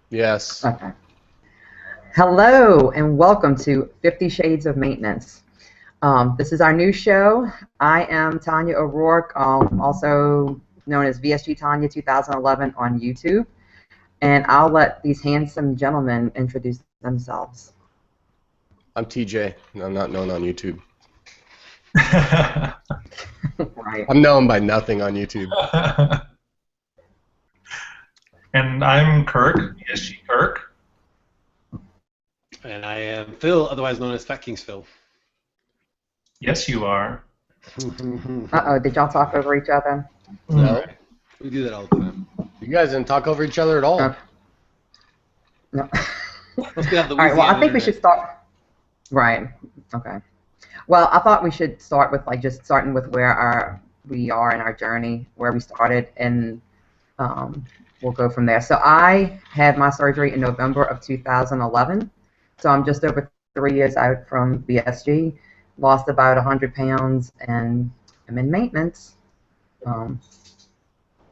Yes. Okay. Hello and welcome to 50 Shades of Maintenance. This is our new show. I am Tanya O'Rourke, also known as VSG Tanya 2011 on YouTube, and I'll let these handsome gentlemen introduce themselves. I'm TJ, and I'm not known on YouTube. Right. I'm known by nothing on YouTube. And I'm Kirk, VSG Kirk. And I am Phil, otherwise known as Fat Kings Phil. Yes, you are. Uh-oh, did y'all talk over each other? No, We do that all the time. you guys didn't talk over each other at all. No. Must be out the All right, well, I think we internet. should start. Right. Okay. Well, I thought we should start with just starting with where we are in our journey, where we started, and we'll go from there. So I had my surgery in November of 2011. So I'm just over 3 years out from VSG. Lost about 100 pounds, and I'm in maintenance.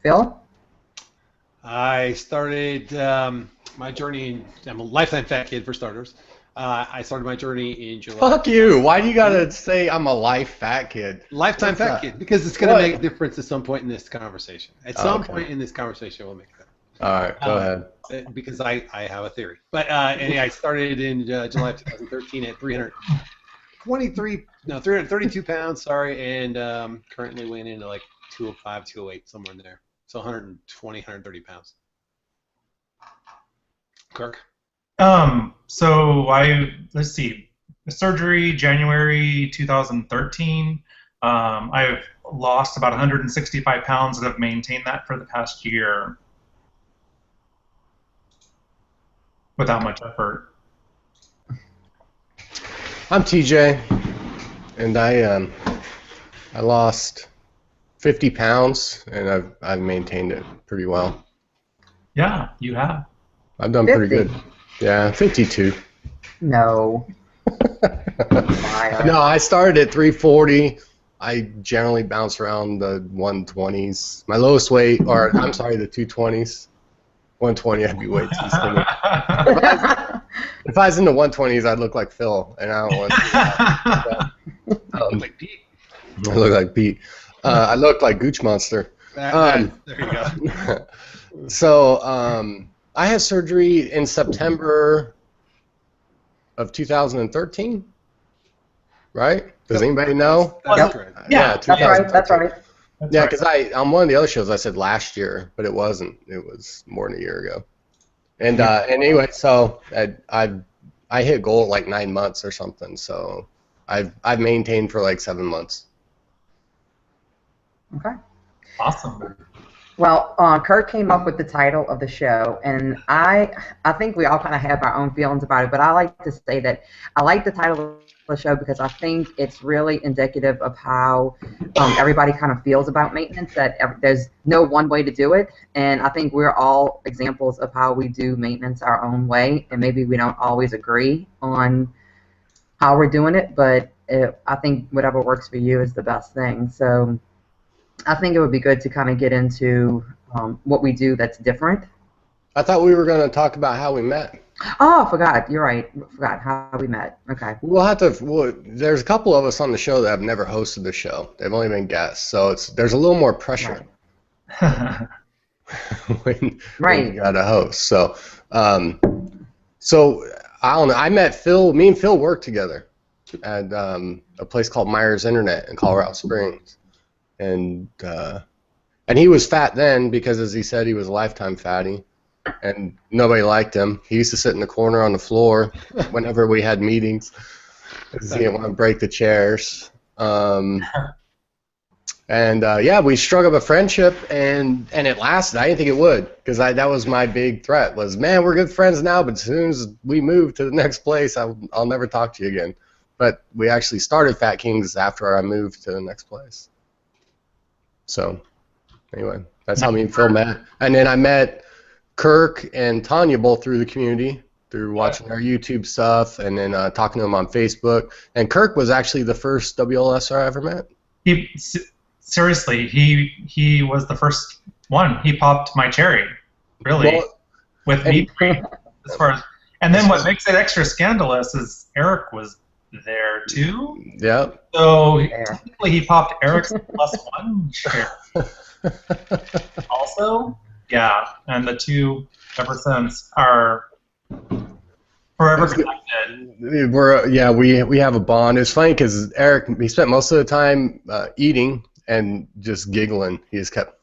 Phil? I started my journey. I'm a lifetime fat kid for starters. I started my journey in July. Fuck you. Why do you gotta say I'm a life fat kid? Lifetime What's fat that? kid, because it's going to What? make a difference at some point in this conversation. At some okay. point in this conversation, we'll make that. All right, go ahead. Because I have a theory. But anyway, I started in July of 2013 at 332 pounds, sorry, and currently weighing into like 205, 208, somewhere in there. So 120, 130 pounds. Kirk? So let's see, surgery January 2013. I've lost about 165 pounds and have maintained that for the past year without much effort. I'm TJ, and I lost 50 pounds, and I've maintained it pretty well. Yeah, you have. I've done pretty 50? good. Yeah, 52. No. Liar. No, I started at 340. I generally bounce around the 120s. My lowest weight, or I'm sorry, the 220s. 120, I'd be way too skinny. If I was in the 120s, I'd look like Phil, and I don't want to do that. Like Pete. I look like Pete. I look like Gooch Monster. There you go. So I had surgery in September of 2013, right? Does anybody know? That's Yep. correct. Yeah, That's right. That's right. That's Yeah, right. because on one of the other shows I said last year, but it wasn't. It was more than a year ago. And anyway, so I hit goal at like 9 months or something. So I've maintained for like 7 months. Okay. Awesome. Well, Kurt came up with the title of the show, and I think we all kind of have our own feelings about it, but I like to say that I like the title of the show because I think it's really indicative of how everybody kind of feels about maintenance, that there's no one way to do it, and I think we're all examples of how we do maintenance our own way, and maybe we don't always agree on how we're doing it, but I think whatever works for you is the best thing. So I think it would be good to kind of get into what we do that's different. I thought we were going to talk about how we met. Oh, I forgot. You're right. I forgot how we met. Okay. We'll have to. There's a couple of us on the show that have never hosted the show. They've only been guests, so there's a little more pressure when you got a host. So I don't know. I met Phil. Me and Phil worked together at a place called Myers Internet in Colorado Springs, and he was fat then because, as he said, he was a lifetime fatty. And nobody liked him. He used to sit in the corner on the floor whenever we had meetings because he didn't want to break the chairs. Yeah, we struck up a friendship, and it lasted. I didn't think it would because that was my big threat was, man, we're good friends now, but as soon as we move to the next place, I'll never talk to you again. But we actually started Fat Kings after I moved to the next place. So anyway, that's how me and Phil met. And then I met Kirk and Tanya both through the community, through watching our YouTube stuff, and then talking to them on Facebook. And Kirk was actually the first WLSR I ever met. Seriously, he was the first one. He popped my cherry, really. Well, with me. As far as, and then what makes it extra scandalous is Eric was there too. Yep. So technically he popped Eric's +1 share. Also, yeah, and the two ever since are forever connected. We have a bond. It's funny because Eric, he spent most of the time eating and just giggling. He just kept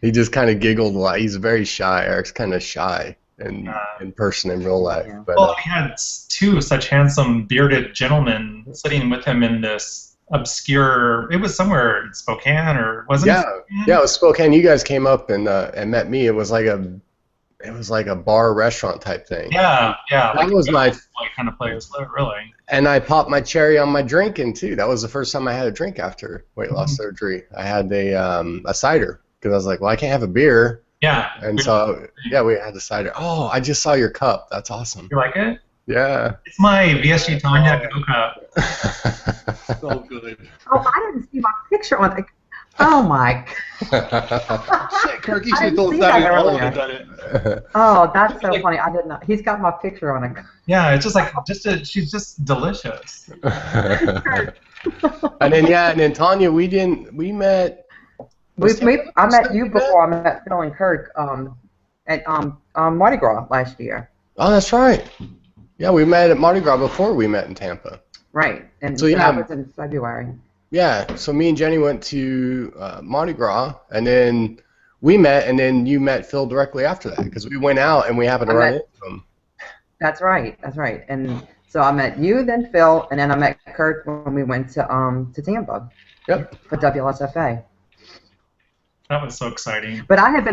he just kind of giggled a lot. He's very shy. Eric's kind of shy in person in real life. Yeah. But, Well, he had two such handsome bearded gentlemen sitting with him in this obscure. It was somewhere in Spokane, or wasn't it? Spokane? Yeah, it was Spokane. You guys came up and met me. It was like a bar restaurant type thing. Yeah. That Like was my kind of place, really. And I popped my cherry on my drinking too. That was the first time I had a drink after weight loss surgery. I had a cider because I was like, well, I can't have a beer. Yeah. And so we had the cider. Oh, I just saw your cup. That's awesome. You like it? Yeah. It's my VSG Tanya Go Cup. So good. Oh, I didn't see my picture on it. Oh my. Shit, Kirk, you I should have didn't told us see that that before earlier. we had done it. Oh, that's so funny. I didn't know. He's got my picture on it. Yeah, it's just like she's just delicious. And then Tanya, we met. I met you before I met Phil and Kirk at Mardi Gras last year. Oh, that's right. Yeah, we met at Mardi Gras before we met in Tampa. Right, and So, so yeah. that was in February. Yeah, so me and Jenny went to Mardi Gras, and then we met, and then you met Phil directly after that because we went out and we happened to run into him. That's right. And so I met you, then Phil, and then I met Kirk when we went to Tampa. Yep. For WLSFA. That was so exciting. But I have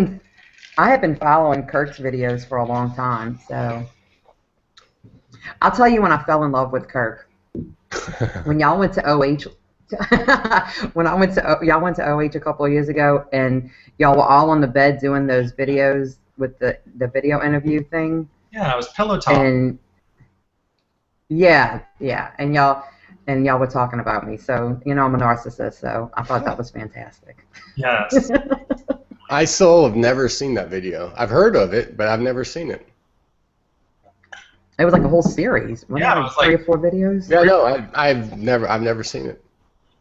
been following Kirk's videos for a long time, so I'll tell you when I fell in love with Kirk. When y'all went to OH, y'all went to OH a couple of years ago, and y'all were all on the bed doing those videos with the video interview thing. Yeah, it was Pillow Talk. And yeah, and y'all were talking about me. So I'm a narcissist, so I thought that was fantastic. Yes. I still have never seen that video. I've heard of it, but I've never seen it. It was like a whole series. Yeah, it was like 3 or 4 videos. Yeah, no, I've never seen it.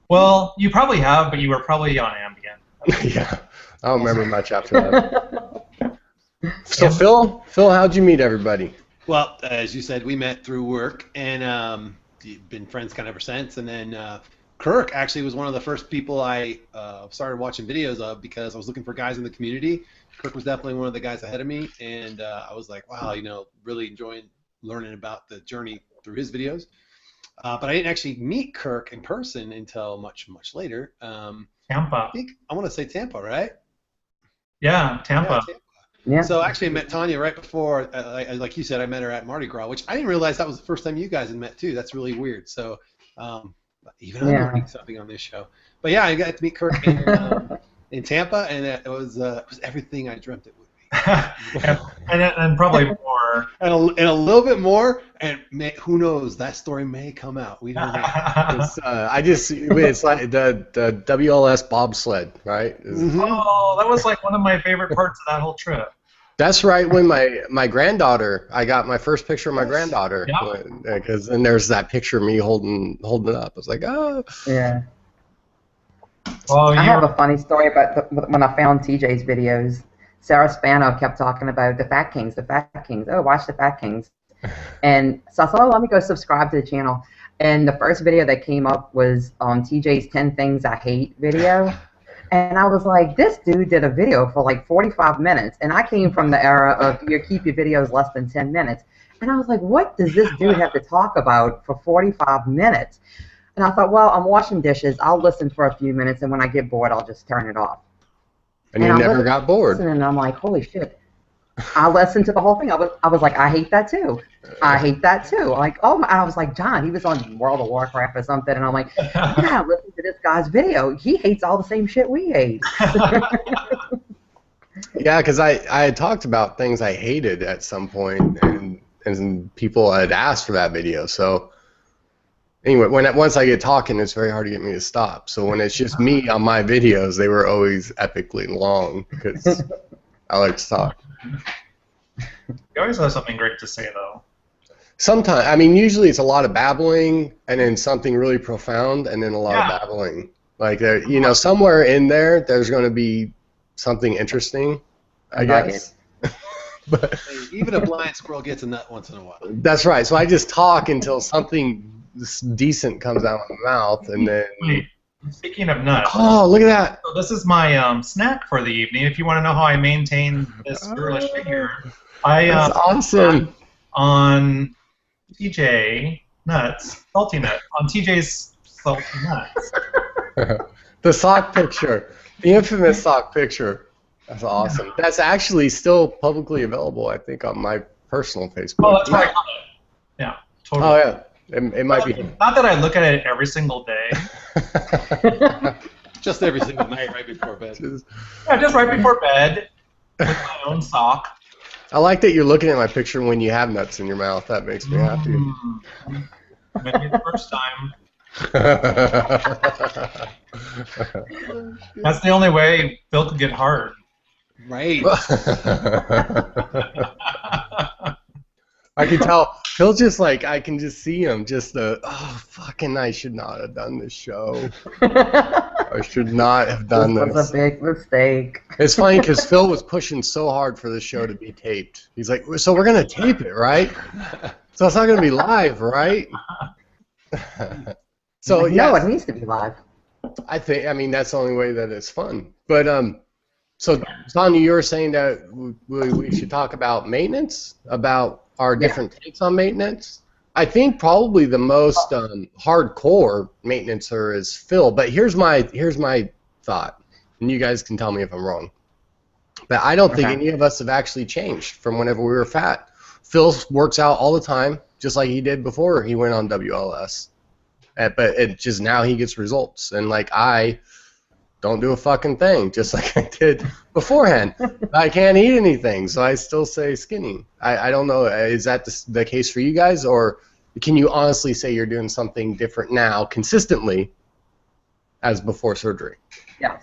Well, you probably have, but you were probably on Ambien. Yeah, I don't remember much after that. So Phil, how'd you meet everybody? Well, as you said, we met through work, and you've been friends kind of ever since. And then Kirk actually was one of the first people I started watching videos of because I was looking for guys in the community. Kirk was definitely one of the guys ahead of me, and I was like, wow, really enjoying learning about the journey through his videos. But I didn't actually meet Kirk in person until much, much later. Tampa. I want to say Tampa, right? Yeah, Tampa. Yeah, Tampa. Yeah. So actually, I met Tanya right before, like you said, I met her at Mardi Gras, which I didn't realize that was the first time you guys had met too. That's really weird. So even I'm learning something on this show. But yeah, I got to meet Kirk in Tampa, and it was everything I dreamt it would be. and probably more. And a little bit more, and who knows? That story may come out. We don't know. It's like the WLS bobsled, right? Oh, that was like one of my favorite parts of that whole trip. That's right. When my granddaughter, I got my first picture of my granddaughter, because and there's that picture of me holding it up. I was like, oh. Yeah. Well, I have a funny story about when I found TJ's videos. Sarah Spano kept talking about the Fat Kings. Oh, watch the Fat Kings. And so I thought, let me go subscribe to the channel. And the first video that came up was TJ's 10 Things I Hate video. And I was like, this dude did a video for like 45 minutes. And I came from the era of keep your videos less than 10 minutes. And I was like, what does this dude have to talk about for 45 minutes? And I thought, well, I'm washing dishes. I'll listen for a few minutes. And when I get bored, I'll just turn it off. And you never got bored. And I'm like, holy shit. I listened to the whole thing. I was like, I hate that too. I hate that too. Like, oh my, I was like, John, he was on World of Warcraft or something. And I'm like, yeah, listen to this guy's video. He hates all the same shit we hate. Yeah, because I had talked about things I hated at some point, and people had asked for that video. So anyway, once I get talking, it's very hard to get me to stop. So when it's just me on my videos, they were always epically long because I like to talk. You always have something great to say, though. Sometimes, I mean, usually it's a lot of babbling and then something really profound and then a lot of babbling. Like, somewhere in there, there's going to be something interesting, I guess. But Hey, even a blind squirrel gets a nut once in a while. that's right. So I just talk until something decent comes out of my mouth, and then. Wait, speaking of nuts. Oh, look at that! So this is my snack for the evening. If you want to know how I maintain this girlish figure, That's awesome. On TJ Nuts, Salty Nuts, on TJ's Salty Nuts. The sock picture, the infamous sock picture. That's awesome. That's actually still publicly available, I think, on my personal Facebook. Oh, that's right. Yeah, totally. Oh yeah, it might be. Not that I look at it every single day. Just every single night right before bed. Just right before bed with my own sock. I like that you're looking at my picture when you have nuts in your mouth. That makes me happy. Maybe the first time. That's the only way Phil could get hard. Right. I can tell. Phil's just like, I can just see him. Just fucking, I should not have done this show. I should not have done this. This was a big mistake. It's funny because Phil was pushing so hard for the show to be taped. He's like, so we're going to tape it, right? So it's not going to be live, right? So No, it needs to be live. I mean, that's the only way that it's fun. But, so Tanya, you were saying that we should talk about maintenance, about our different takes on maintenance. I think probably the most hardcore maintenancer is Phil. But here's my thought, and you guys can tell me if I'm wrong. But I don't think any of us have actually changed from whenever we were fat. Phil works out all the time, just like he did before he went on WLS. But it just now he gets results, and like I don't do a fucking thing, just like I did beforehand. I can't eat anything, so I still stay skinny. I don't know, is that the case for you guys, or can you honestly say you're doing something different now, consistently, as before surgery? Yes.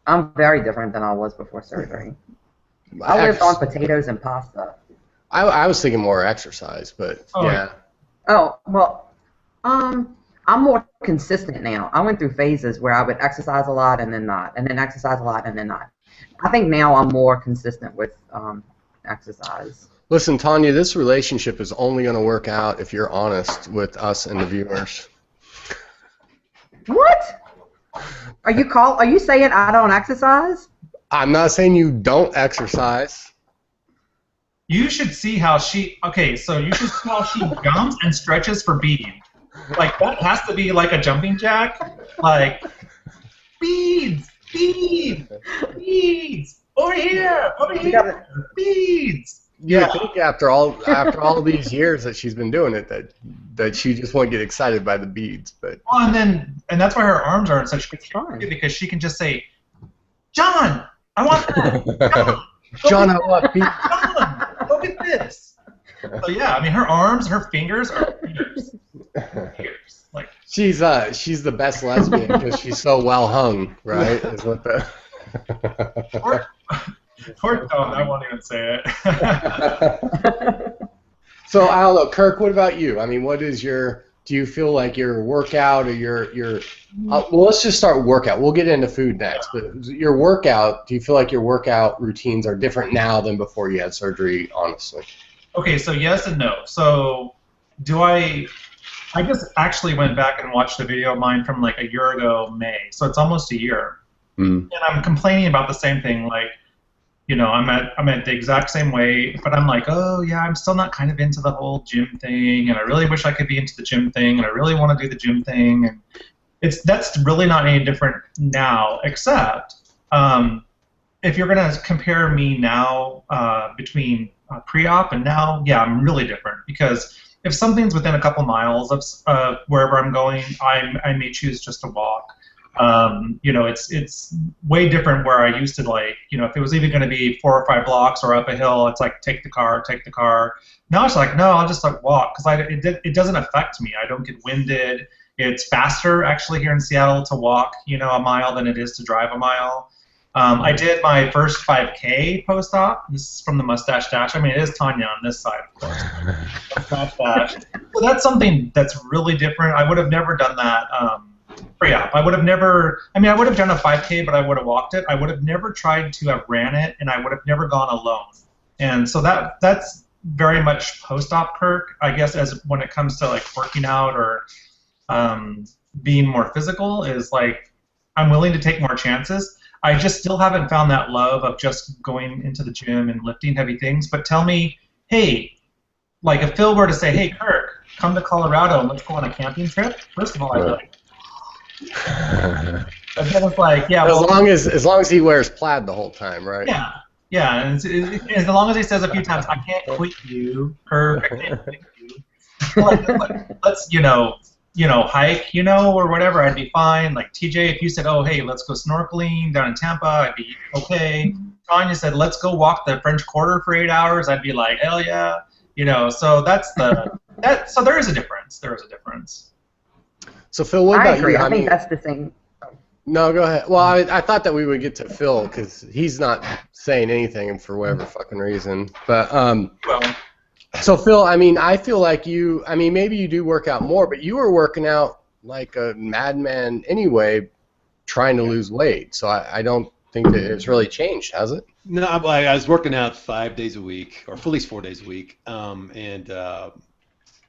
I'm very different than I was before surgery. I lived on potatoes and pasta. I was thinking more exercise, but yeah. Oh, well, I'm more consistent now. I went through phases where I would exercise a lot and then not, and then exercise a lot and then not. I think now I'm more consistent with exercise. Listen, Tanya, this relationship is only going to work out if you're honest with us and the viewers. What? Are you saying I don't exercise? I'm not saying you don't exercise. You should see how she. Okay, so you should see how she jumps and stretches for beads. Like that has to be like a jumping jack. Like beads, over here, beads. Yeah, I think after all these years that she's been doing it, that she just won't get excited by the beads. But well, and that's why her arms are in such good shape, because she can just say, "John, I want that." John, I want beads. John, look at this. So yeah, I mean, her arms, her fingers are fierce. Like she's the best lesbian because she's so well hung, right? Is what the. Or I won't even say it. So I don't know, Kirk. What about you? I mean, what is your? Do you feel like your workout or your? Well, let's just start workout. We'll get into food next. But your workout. Do you feel like your workout routines are different now than before you had surgery? Honestly. Okay, so yes and no. So do I just actually went back and watched a video of mine from like a year ago, May. So it's almost a year, and I'm complaining about the same thing. Like, you know, I'm at the exact same weight, but I'm like, oh yeah, I'm still not kind of into the whole gym thing, and I really wish I could be into the gym thing, and I really want to do the gym thing, and that's really not any different now, except if you're gonna compare me now between pre-op and now, yeah, I'm really different, because if something's within a couple miles of wherever I'm going, I may choose just to walk. You know, it's way different where I used to, like, you know, if it was even going to be 4 or 5 blocks or up a hill, it's like take the car. Now it's like, no, I'll just like walk, because it doesn't affect me. I don't get winded. It's faster actually here in Seattle to walk, you know, a mile than it is to drive a mile. I did my first 5K post-op. This is from the Mustache Dash. I mean, it is Tanya on this side, of course. Mustache Dash. So that's something that's really different. I would have never done that pre-op. I would have never. I mean, I would have done a 5K, but I would have walked it. I would have never tried to have ran it, and I would have never gone alone. And so that's very much post-op Kirk, I guess, as when it comes to like working out or being more physical, is like I'm willing to take more chances. I just still haven't found that love of just going into the gym and lifting heavy things. But tell me, hey, like if Phil were to say, hey, Kirk, come to Colorado and let's go on a camping trip. First of all, I'd be like, and then it's like, yeah. Well, as long as he wears plaid the whole time, right? Yeah, yeah. And as long as he says a few times, I can't quit you, Kirk. I can't quit you. Let's hike, or whatever, I'd be fine. Like TJ, if you said, oh, hey, let's go snorkeling down in Tampa, I'd be okay. Tanya said, let's go walk the French Quarter for 8 hours, I'd be like, hell yeah. So so there is a difference. There is a difference. So Phil, what about agree. you? I think that's the thing. No, go ahead. Well, I thought that we would get to Phil because he's not saying anything for whatever fucking reason. But Well, so Phil, I mean, I feel like maybe you do work out more, but you were working out like a madman anyway, trying to lose weight. So I don't think that it's really changed, has it? No, I was working out 5 days a week, or at least 4 days a week, and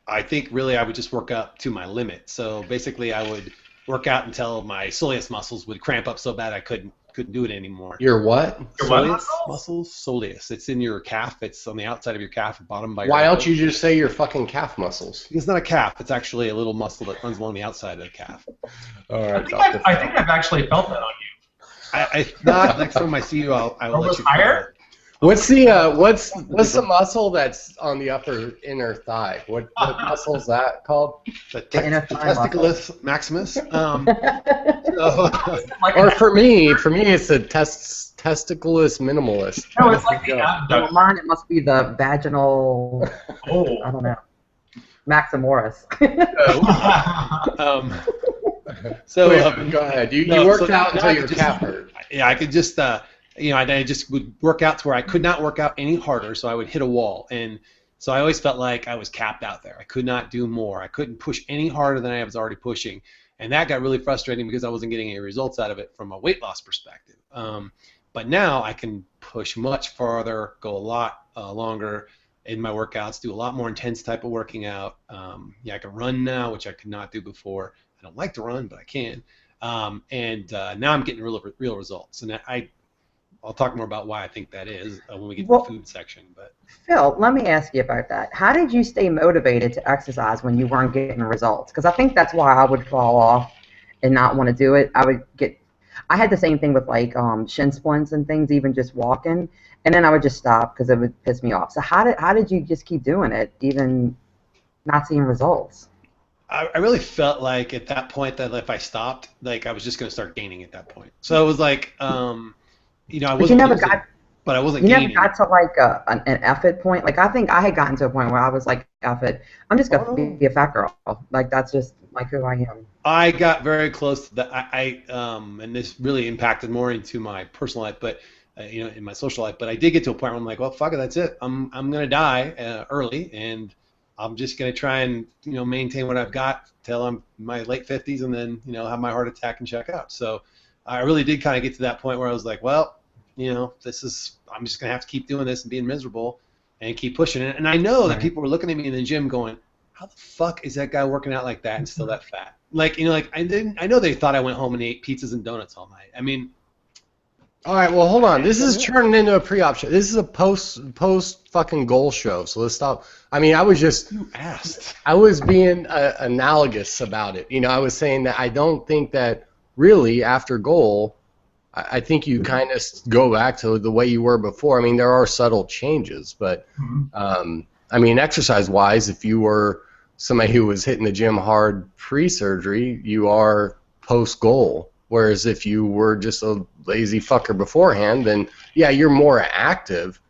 I think really I would just work up to my limit. So basically, I would work out until my soleus muscles would cramp up so bad I couldn't do it anymore. Your what? Your what Soleus muscles? Soleus. It's in your calf. It's on the outside of your calf, bottom by your Why don't elbow. you just say your fucking calf muscles? It's not a calf. It's actually a little muscle that runs along the outside of the calf. All I right, think I've actually felt that on you. Next time I see you, I will let Almost you higher? What's the muscle that's on the upper inner thigh? What muscle is that called? The Inner thigh testiculus maximus. Or for me, it's the testiculus minimalist. No, it's like the So abduct. mine, it must be the vaginal, I Oh. don't know, Maximoris. So Go ahead. You no, worked so out now until I your could just- calf hurt. yeah, I could just I just would work out to where I could not work out any harder, so I would hit a wall, and so I always felt like I was capped out there. I could not do more. I couldn't push any harder than I was already pushing, and that got really frustrating because I wasn't getting any results out of it from a weight loss perspective. But now I can push much farther, go a lot longer in my workouts, do a lot more intense type of working out. I can run now, which I could not do before. I don't like to run, but I can. And now I'm getting real results. And I'll talk more about why I think that is when we get to the food section. But Phil, let me ask you about that. How did you stay motivated to exercise when you weren't getting results? Because I think that's why I would fall off and not want to do it. I had the same thing with like shin splints and things, even just walking, and then I would just stop because it would piss me off. So how did you just keep doing it, even not seeing results? I really felt like at that point that if I stopped, like I was just going to start gaining at that point. So it was like, I wasn't losing, but I wasn't gaining. You never got to like an effort point? Like I think I had gotten to a point where I was like, effort, I'm just going to be a fat girl. Like that's just like who I am. I got very close to that. And this really impacted more into my personal life, but in my social life. But I did get to a point where I'm like, well, fuck it, that's it. I'm gonna die early, and I'm just gonna try and maintain what I've got till I'm in my late 50s, and then have my heart attack and check out. So I really did kind of get to that point where I was like, well, I'm just gonna have to keep doing this and being miserable and keep pushing it. And I know that people were looking at me in the gym going, how the fuck is that guy working out like that and still that fat? Like, I know they thought I went home and ate pizzas and donuts all night. I mean, all right, well, hold on. This is turning into a pre-op show. This is a post fucking goal show. So let's stop. I mean, I was being analogous about it. I was saying that I don't think that really after goal, I think you kind of go back to the way you were before. I mean, there are subtle changes, but I mean, exercise-wise, if you were somebody who was hitting the gym hard pre-surgery, you are post-goal. Whereas if you were just a lazy fucker beforehand, then yeah, you're more active.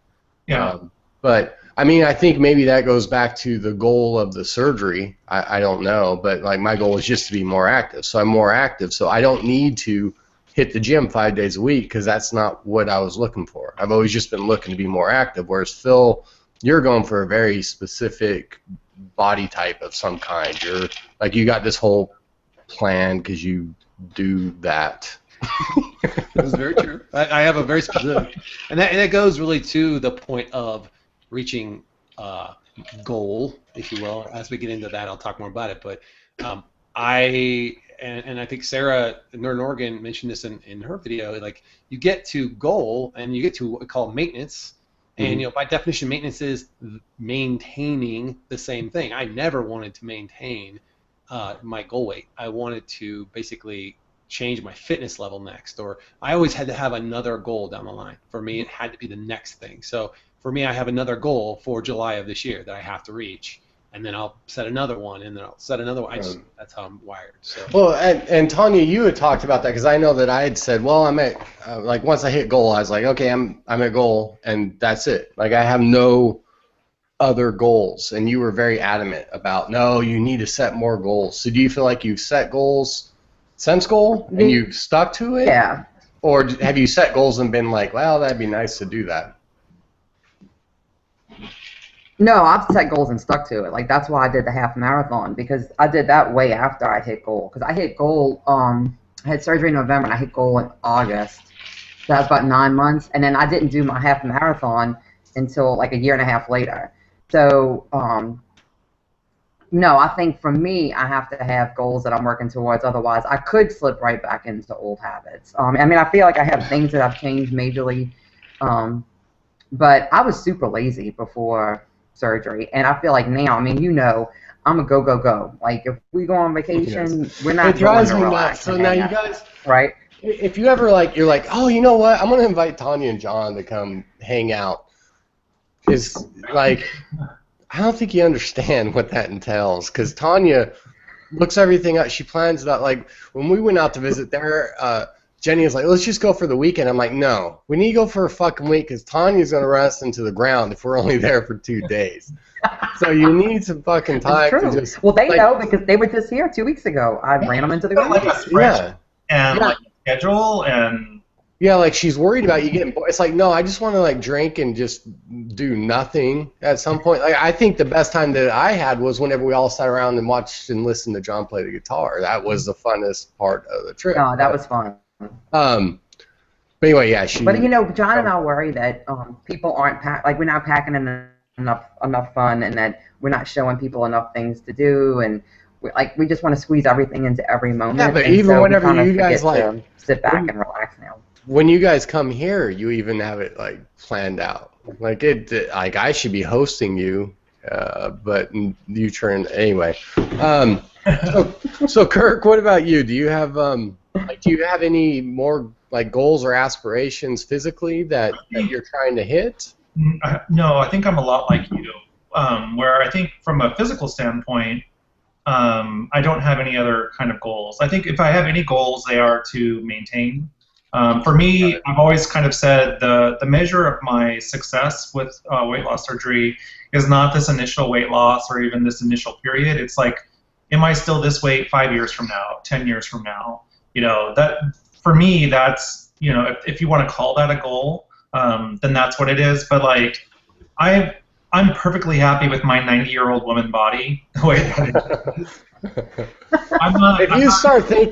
Yeah. But I mean, I think maybe that goes back to the goal of the surgery. I don't know, but like my goal is just to be more active. So I'm more active. So I don't need to hit the gym 5 days a week, because that's not what I was looking for. I've always just been looking to be more active, whereas Phil, you're going for a very specific body type of some kind. You're like, you got this whole plan because you do that. That is very true. I have a very specific, and that goes really to the point of reaching goal, if you will. As we get into that, I'll talk more about it. But I think Sarah Nerd Oregon mentioned this in her video. Like, you get to goal and you get to what we call maintenance, and by definition, maintenance is maintaining the same thing. I never wanted to maintain my goal weight. I wanted to basically change my fitness level next, or I always had to have another goal down the line. For me, it had to be the next thing. So for me, I have another goal for July of this year that I have to reach, and then I'll set another one, and then I'll set another one. That's how I'm wired. So. Well, and Tanya, you had talked about that, because I know that I had said, well, I'm at like, once I hit goal, I was like, okay, I'm at goal, and that's it. Like, I have no other goals, and you were very adamant about, no, you need to set more goals. So do you feel like you've set goals since goal, and you've stuck to it? Yeah. Or have you set goals and been like, well, that'd be nice to do that? No, I've set goals and stuck to it. Like, that's why I did the half marathon, because I did that way after I hit goal. Because I hit goal, I had surgery in November, and I hit goal in August. So that was about 9 months. And then I didn't do my half marathon until like a year and a half later. So, no, I think for me, I have to have goals that I'm working towards. Otherwise, I could slip right back into old habits. I mean, I feel like I have things that I've changed majorly. But I was super lazy before surgery, and I feel like now, I mean, I'm a go, go, go. Like, if we go on vacation, we're not it drives going me to nuts. So now you guys, right? If you ever you're like, oh, you know what? I'm gonna invite Tanya and John to come hang out. Is like, I don't think you understand what that entails, because Tanya looks everything up. She plans it out. Like, when we went out to visit there, Jenny was like, let's just go for the weekend. I'm like, no, we need to go for a fucking week, because Tanya's going to run us into the ground if we're only there for 2 days. So you need some fucking time to just... Well, they know, because they were just here 2 weeks ago. I ran them into the ground. And like schedule and... Yeah, like, she's worried about you getting bored. It's like, no, I just want to, like, drink and just do nothing at some point. Like, I think the best time that I had was whenever we all sat around and watched and listened to John play the guitar. That was the funnest part of the trip. No, that was fun. But anyway, yeah. But John and I worry that people aren't we're not packing in enough fun, and that we're not showing people enough things to do, and we just want to squeeze everything into every moment. Yeah, but and even so whenever you guys sit back and relax now. When you guys come here, you even have it like planned out. Like I should be hosting you, but you turn anyway. So Kirk, what about you? Do you have any more like goals or aspirations physically that you're trying to hit? No, I think I'm a lot like you. Where I think from a physical standpoint, I don't have any other kind of goals. I think if I have any goals, they are to maintain. For me, I've always kind of said the measure of my success with weight loss surgery is not this initial weight loss or even this initial period. It's like, am I still this weight 5 years from now, 10 years from now? That for me, that's, if you want to call that a goal, then that's what it is. But like, I'm perfectly happy with my 90-year-old woman body the way that it is.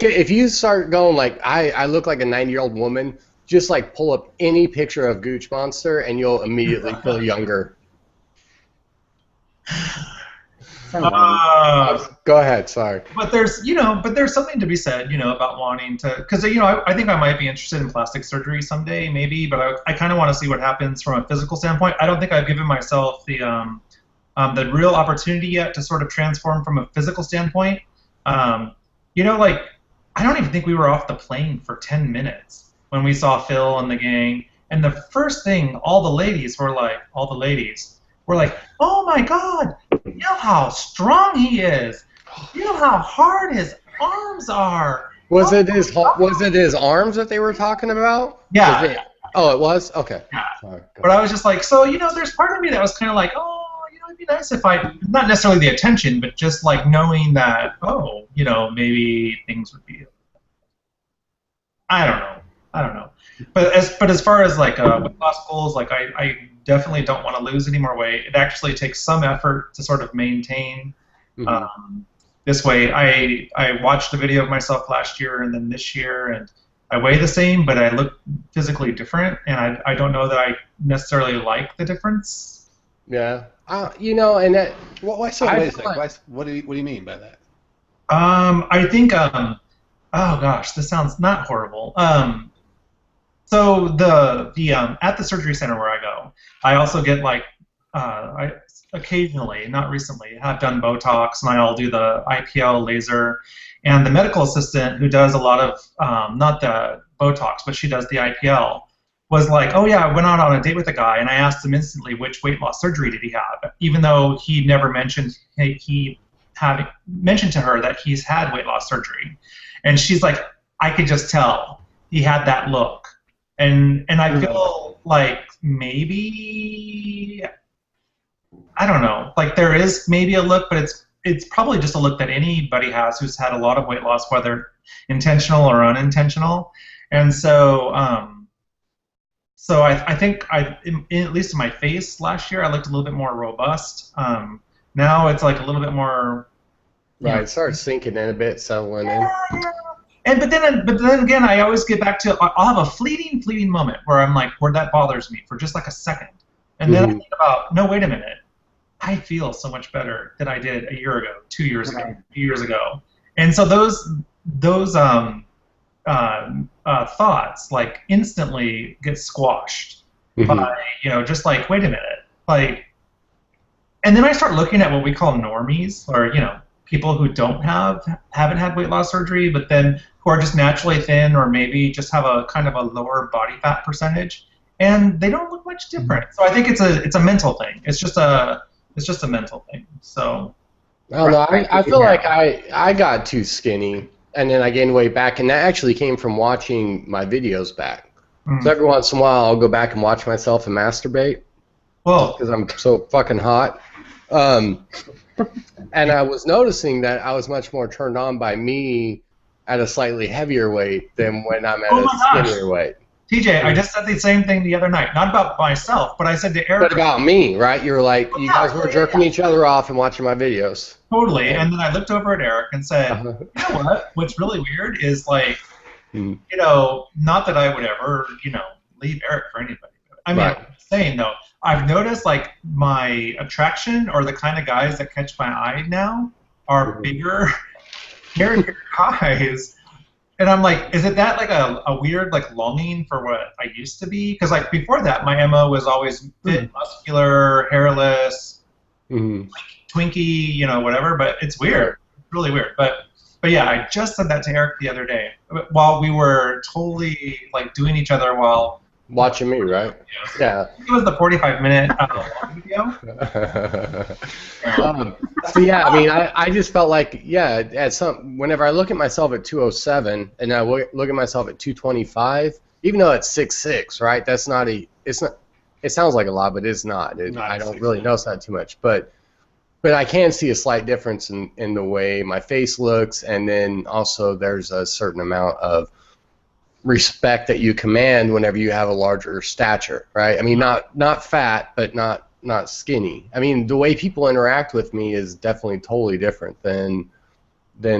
If you start going like, I look like a 90-year-old woman, just like pull up any picture of Gooch Monster and you'll immediately feel younger. Go ahead, sorry. But there's something to be said, about wanting to, because I think I might be interested in plastic surgery someday, maybe, but I kind of want to see what happens from a physical standpoint. I don't think I've given myself the real opportunity yet to sort of transform from a physical standpoint. Like, I don't even think we were off the plane for 10 minutes when we saw Phil and the gang, and the first thing all the ladies were like, oh my God, you know how strong he is. You know how hard his arms are. Was it his arms that they were talking about? Yeah. Oh, it was? Okay. Yeah. Sorry, but I was just like, so, there's part of me that was kind of like, oh, it'd be nice if not necessarily the attention, but just like knowing that, maybe things would be. I don't know. I don't know. But as far as like weight loss goals, like I definitely don't want to lose any more weight. It actually takes some effort to sort of maintain. This way, I watched a video of myself last year and then this year, and I weigh the same, but I look physically different, and I don't know that I necessarily like the difference. Yeah. You know, and that. Why so? Wait a second. What do you mean by that? I think. Oh gosh, this sounds not horrible. So the at the surgery center where I go, I also get like I occasionally, not recently, have done Botox, and I'll do the IPL laser. And the medical assistant who does a lot of not the Botox, but she does the IPL, was like, oh yeah, I went out on a date with a guy, and I asked him instantly which weight loss surgery did he have, even though he never mentioned he had mentioned to her that he's had weight loss surgery. And she's like, I could just tell he had that look. And I feel like maybe, I don't know, like there is maybe a look, but it's probably just a look that anybody has who's had a lot of weight loss, whether intentional or unintentional. And so I think at least in my face last year, I looked a little bit more robust. Now it's like a little bit more. Right, it starts sinking in a bit, settling in. And but then again, I always get back to I'll have a fleeting moment where I'm like, where that bothers me for just like a second, and then I think about, no, wait a minute, I feel so much better than I did a year ago, 2 years ago, 3 years ago, and so those thoughts like instantly get squashed by just like, wait a minute, like, and then I start looking at what we call normies, or people who haven't had weight loss surgery, but then who are just naturally thin, or maybe just have a kind of a lower body fat percentage, and they don't look much different. So I think it's a mental thing. It's just a mental thing. So I don't know. I feel like I got too skinny, and then I gained weight back, and that actually came from watching my videos back. So every once in a while, I'll go back and watch myself and masturbate. Well, because I'm so fucking hot. And I was noticing that I was much more turned on by me at a slightly heavier weight than when I'm at a skinnier weight. TJ, I just said the same thing the other night. Not about myself, but I said to Eric. But about me, right? You were like, you guys were jerking each other off and watching my videos. Totally. And then I looked over at Eric and said, you know what? What's really weird is like, not that I would ever, leave Eric for anybody. I mean, I'm saying though, I've noticed like my attraction, or the kind of guys that catch my eye now, are bigger, hairier guys. And I'm like, is it that like a weird like longing for what I used to be? Because like before that, my MO was always fit, muscular, hairless, twinky, whatever. But it's weird, really weird. But yeah, I just said that to Eric the other day while we were totally like doing each other while watching me, right? Yeah. It was the 45-minute video. So yeah, I mean, I just felt like, whenever I look at myself at 207 and I look at myself at 225, even though it's 6'6", right? That's not it sounds like a lot, but it's not. I don't really notice that too much, but I can see a slight difference in the way my face looks, and then also there's a certain amount of respect that you command whenever you have a larger stature, right? I mean, not fat, but not skinny. I mean, the way people interact with me is definitely totally different than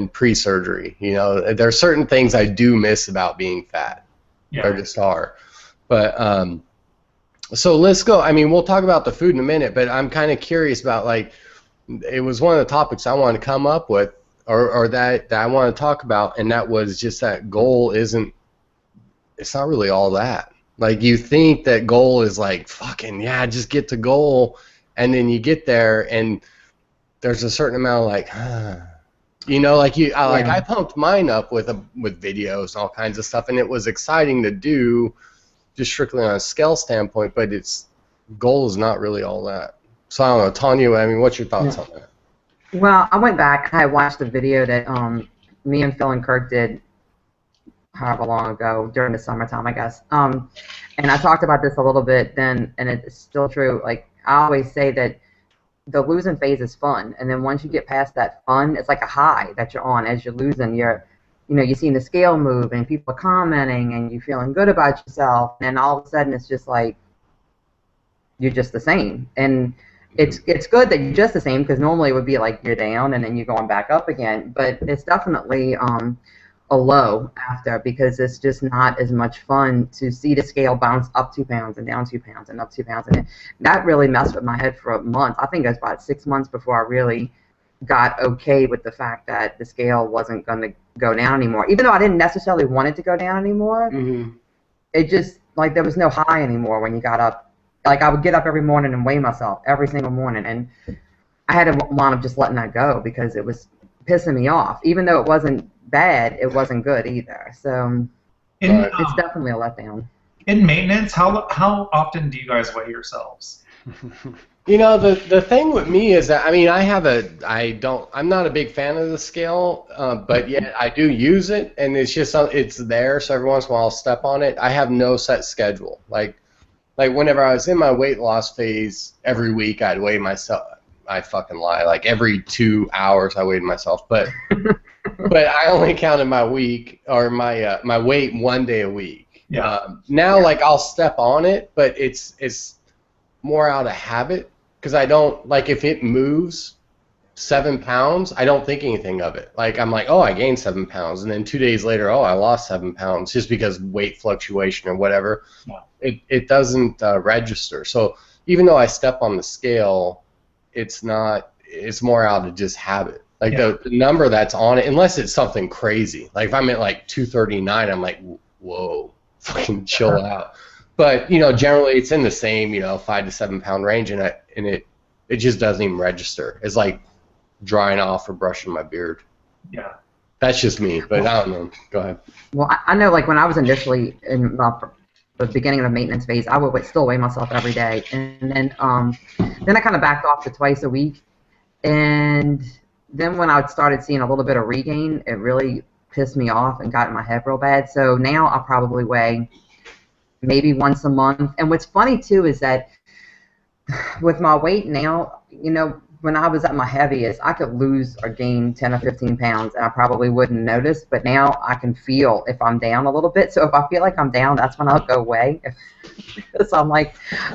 pre-surgery. There are certain things I do miss about being fat. Yeah. There just are. But so let's go. I mean, we'll talk about the food in a minute, but I'm kind of curious about, like, it was one of the topics I wanted to come up with, or that I want to talk about, and that was just that goal it's not really all that. Like, you think that goal is like, fucking, yeah, just get to goal, and then you get there, and there's a certain amount of like, I pumped mine up with videos and all kinds of stuff, and it was exciting to do just strictly on a scale standpoint, but goal is not really all that. So I don't know, Tanya, I mean, what's your thoughts on that? Well, I went back, I watched the video that me and Phil and Kirk did however long ago, during the summertime, I guess. And I talked about this a little bit then, and it's still true. Like, I always say that the losing phase is fun, and then once you get past that fun, it's like a high that you're on. As you're losing, you're you know, you've seen the scale move and people are commenting and you're feeling good about yourself, and all of a sudden it's just like you're just the same. And it's good that you're just the same, because normally it would be like you're down and then you're going back up again. But it's definitely a low after, because it's just not as much fun to see the scale bounce up 2 pounds and down 2 pounds and up 2 pounds. And that really messed with my head for a month. I think it was about 6 months before I really got okay with the fact that the scale wasn't going to go down anymore. Even though I didn't necessarily want it to go down anymore, it just, like, there was no high anymore when you got up. Like, I would get up every morning and weigh myself every single morning, and I had to wind up just letting that go because it was pissing me off. Even though it wasn't bad, it wasn't good either. So it's definitely a letdown. In maintenance, how often do you guys weigh yourselves? You know, the thing with me is that, I mean, I'm not a big fan of the scale, but yet I do use it, and it's just, it's there, so every once in a while I'll step on it. I have no set schedule. Like whenever I was in my weight loss phase, every week I'd weigh myself. I fucking lie. Like every 2 hours I weighed myself, but I only counted my week, or my weight, 1 day a week. Now, like, I'll step on it, but it's more out of habit, because I don't, like, if it moves 7 pounds, I don't think anything of it. Like, I'm like, oh, I gained 7 pounds, and then 2 days later, oh, I lost 7 pounds, just because weight fluctuation or whatever. It doesn't register. So even though I step on the scale, it's more out of just habit. Like the number that's on it, unless it's something crazy. Like if I'm at like 239, I'm like, whoa, fucking chill out. But, you know, generally it's in the same, 5 to 7 pound range, and it just doesn't even register. It's like drying off or brushing my beard. Yeah. That's just me, but I don't know. Go ahead. Well, I know, like, when I was initially in the beginning of the maintenance phase, I would still weigh myself every day, and then I kind of backed off to twice a week, and then when I started seeing a little bit of regain, it really pissed me off and got in my head real bad. So now I'll probably weigh maybe once a month. And what's funny too is that with my weight now, when I was at my heaviest, I could lose or gain 10 or 15 pounds, and I probably wouldn't notice. But now I can feel if I'm down a little bit. So if I feel like I'm down, that's when I'll go weigh. So I'm like,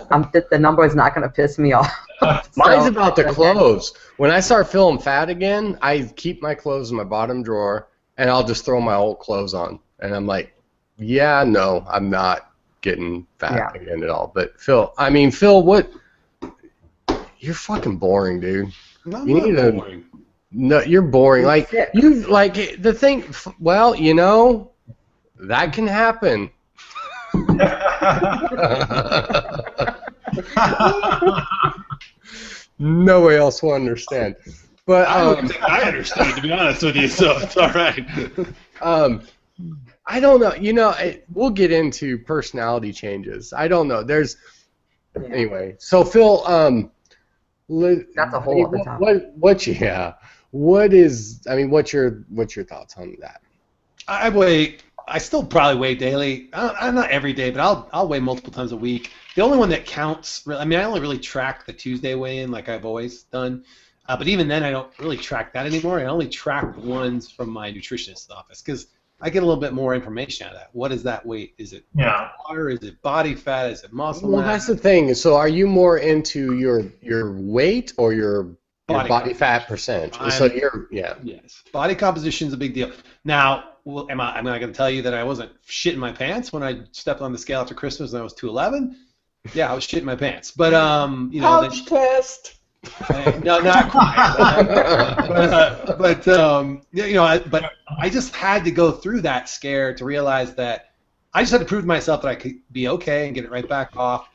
the number is not going to piss me off. Mine's about the clothes. When I start feeling fat again, I keep my clothes in my bottom drawer, and I'll just throw my old clothes on. And I'm like, yeah, no, I'm not getting fat again at all. But Phil, what? You're fucking boring, dude. No, you need to. Boring. No, you're boring. Like you, like the thing. Well, that can happen. Nobody else will understand. But I understand, to be honest with you. So it's all right. I don't know. We'll get into personality changes. I don't know. Anyway. So Phil, that's a whole other topic. What's your thoughts on that? I still probably weigh daily. I'm not every day, but I'll weigh multiple times a week. The only one that counts, I only really track the Tuesday weigh-in like I've always done. But even then, I don't really track that anymore. I only track the ones from my nutritionist's office, because I get a little bit more information out of that. What is that weight? Is it water? Is it body fat? Is it muscle mass? Well, that's the thing. So are you more into your weight or your body fat percentage? Yes. Body composition is a big deal. Now, am I going to tell you that I wasn't shitting my pants when I stepped on the scale after Christmas and I was 211? Yeah, I was shitting my pants. But Pouch test. No, not quite. But I just had to go through that scare to realize that I just had to prove to myself that I could be okay and get it right back off.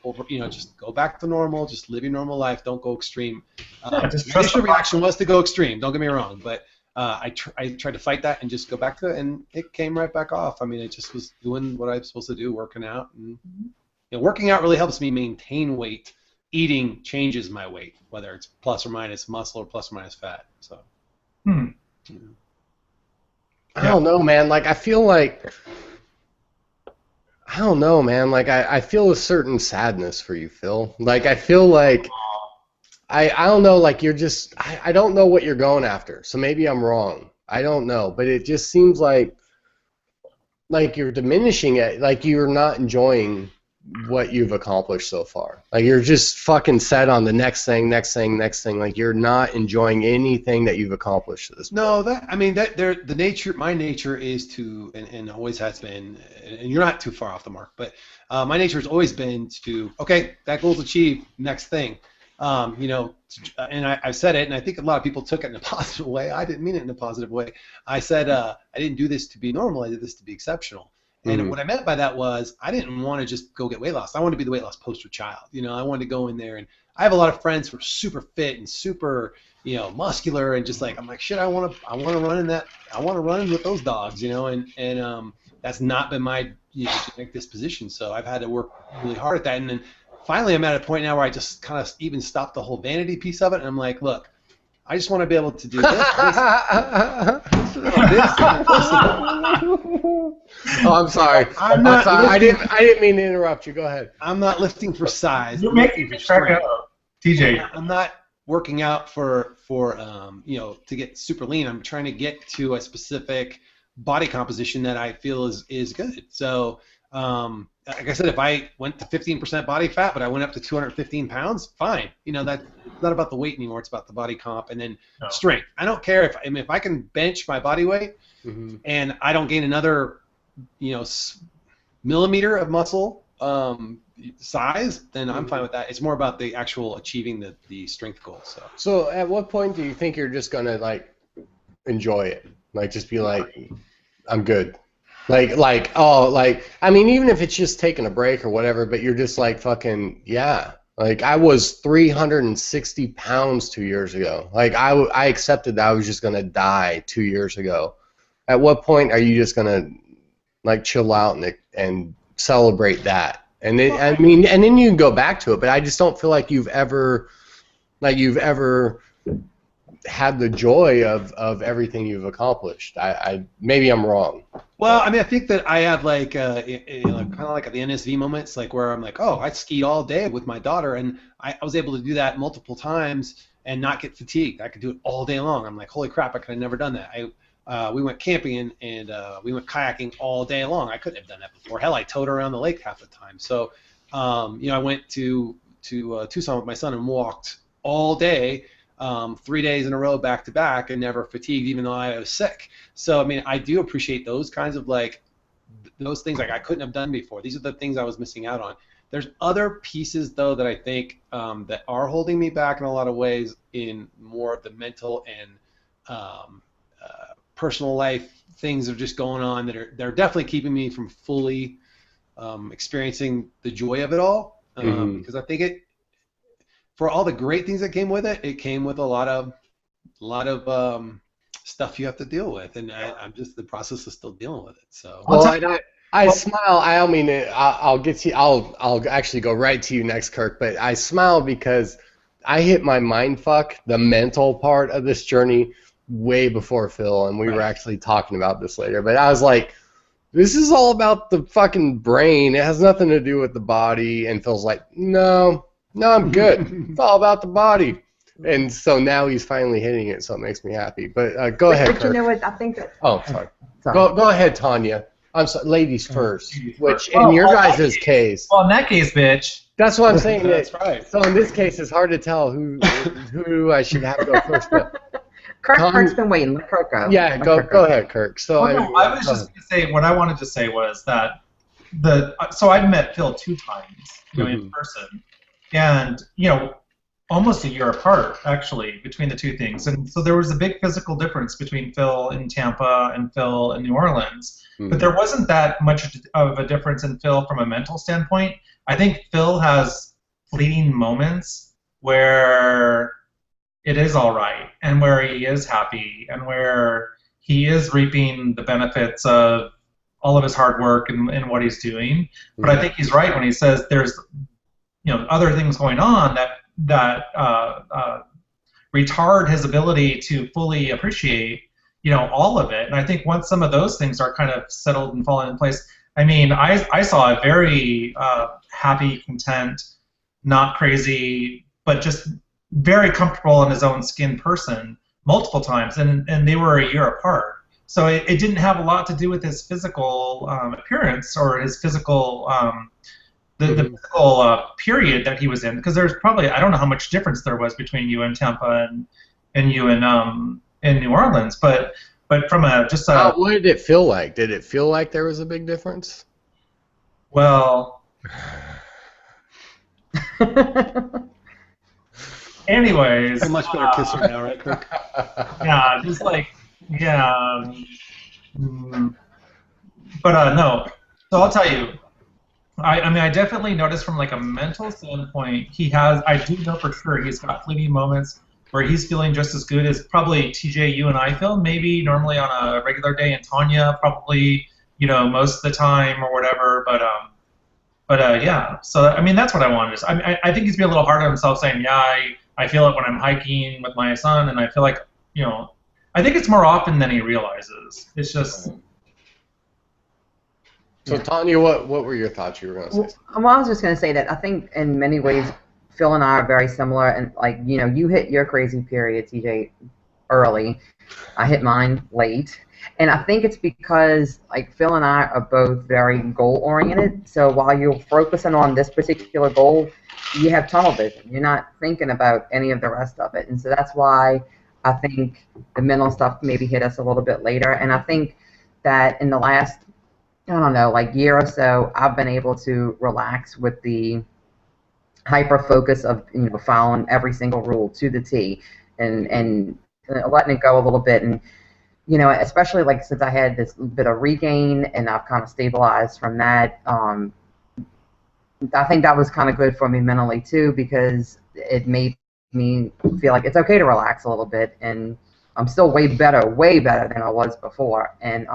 Just go back to normal. Just live your normal life. Don't go extreme. My initial reaction was to go extreme. Don't get me wrong, but I tried to fight that and just go back to it, and it came right back off. It just was doing what I was supposed to do, working out, and working out really helps me maintain weight. Eating changes my weight, whether it's plus or minus muscle or plus or minus fat. So. I don't know, man. Like I feel I feel a certain sadness for you, Phil. Like I feel like I don't know. Like you're just I don't know what you're going after. So maybe I'm wrong. I don't know, but it just seems like like you're diminishing it, like you're not enjoying what you've accomplished so far. Like you're just fucking set on the next thing, next thing, next thing. Like you're not enjoying anything that you've accomplished at this point. No, the nature, my nature is to, and always has been, and you're not too far off the mark, but my nature has always been to, okay, that goal's achieved, next thing. You know, and I've said it, and I think a lot of people took it in a positive way. I didn't mean it in a positive way. I said I didn't do this to be normal. I did this to be exceptional. And what I meant by that was I didn't want to just go get weight loss. I wanted to be the weight loss poster child. You know, I wanted to go in there, and I have a lot of friends who are super fit and super, you know, muscular, and just like I'm like, shit, I want to run with those dogs, you know, and that's not been my, you know, genetic disposition. So I've had to work really hard at that, and then finally I'm at a point now where I just kind of even stopped the whole vanity piece of it, and I'm like, look, I just want to be able to do this. Oh, I'm sorry. I'm sorry. I didn't mean to interrupt you. Go ahead. I'm not lifting for size. You're making me crack up, TJ. I'm not working out for you know, to get super lean. I'm trying to get to a specific body composition that I feel is good. So, like I said, if I went to 15% body fat, but I went up to 215 pounds, fine. You know, that's not about the weight anymore. It's about the body comp and then strength. I don't care if I can bench my body weight and I don't gain another, you know, millimeter of muscle size, then I'm fine with that. It's more about the actual achieving the strength goal. So at what point do you think you're just gonna like enjoy it? Like just be like, I'm good. Like I mean, even if it's just taking a break or whatever, but you're just like fucking, yeah. Like I was 360 pounds 2 years ago. Like I accepted that I was just gonna die 2 years ago. At what point are you just gonna like chill out and celebrate that? And then, I mean, and then you can go back to it, but I just don't feel like you've ever had the joy of everything you've accomplished. I maybe I'm wrong. Well, I mean, I think that I have like kind of like the NSV moments, like where I'm like, oh, I skied all day with my daughter, and I was able to do that multiple times and not get fatigued. I could do it all day long. I'm like, holy crap, I could have never done that. We went camping and we went kayaking all day long. I couldn't have done that before. Hell, I towed around the lake half the time. So, you know, I went to Tucson with my son and walked all day. 3 days in a row back to back and never fatigued even though I was sick. So I mean, I do appreciate those kinds of like those things like I couldn't have done before. These are the things I was missing out on. There's other pieces though that I think that are holding me back in a lot of ways in more of the mental and personal life things that are just going on that are definitely keeping me from fully experiencing the joy of it all because I think for all the great things that came with it, it came with a lot of stuff you have to deal with, and I'm just the process of still dealing with it. So. Well, I smile. I mean, I'll get to you. I'll actually go right to you next, Kirk. But I smile because I hit my mind fuck, the mental part of this journey, way before Phil, and we were actually talking about this later. But I was like, this is all about the fucking brain. It has nothing to do with the body. And Phil's like, no, I'm good. It's all about the body. And so now he's finally hitting it, so it makes me happy. But go ahead, But Kirk. you know what? I think that. Oh, sorry. Sorry. Go ahead, Tanya. I'm sorry, ladies first. Which in your guys' case, Well, in that case, bitch. that's what I'm saying. That's right. So in this case, it's hard to tell who I should have go first. But Kirk's been waiting. Let Kirk go. yeah, go ahead, Kirk. So Well, no, I was just going to say what I wanted to say was that so I've met Phil 2 times, you know, in person, and you know, almost a year apart actually between the 2 things, and so there was a big physical difference between Phil in Tampa and Phil in New Orleans, but there wasn't that much of a difference in Phil from a mental standpoint. I think Phil has fleeting moments where it is all right and where he is happy and where he is reaping the benefits of all of his hard work and what he's doing. But I think he's right when he says there's, you know, other things going on that retard his ability to fully appreciate, you know, all of it. And I think once some of those things are kind of settled and fallen in place, I mean, I saw a very happy, content, not crazy, but just very comfortable in his own skin person multiple times, and they were a year apart. So it didn't have a lot to do with his physical appearance or his physical the physical period that he was in, because there's probably, I don't know how much difference there was between you in Tampa and you in New Orleans, but from a just a what did it feel like? Did it feel like there was a big difference? well. Anyways, A much better kisser now, right, Kirk? yeah, just like yeah, but no. So I'll tell you. I mean, I definitely noticed from like a mental standpoint, I do know for sure he's got fleeting moments where he's feeling just as good as probably TJ, you and I feel, maybe normally on a regular day, and Tanya probably, most of the time or whatever, but yeah, so I mean, that's what I wanted. I think he's being a little hard on himself saying, yeah, I feel it when I'm hiking with my son, and I feel like, I think it's more often than he realizes. It's just... So, Tanya, what were your thoughts you were going to say? Well, I was just going to say that I think in many ways Phil and I are very similar. And, like, you hit your crazy period, TJ, early. I hit mine late. And I think it's because, like, Phil and I are both very goal-oriented. So while you're focusing on this particular goal, you have tunnel vision. You're not thinking about any of the rest of it. And so that's why I think the mental stuff maybe hit us a little bit later. And I think that in the last, I don't know, like year or so, I've been able to relax with the hyper focus of following every single rule to the T, and letting it go a little bit, and especially like since I had this bit of regain and I've kind of stabilized from that. I think that was kind of good for me mentally too, because it made me feel like it's okay to relax a little bit, and I'm still way better than I was before, and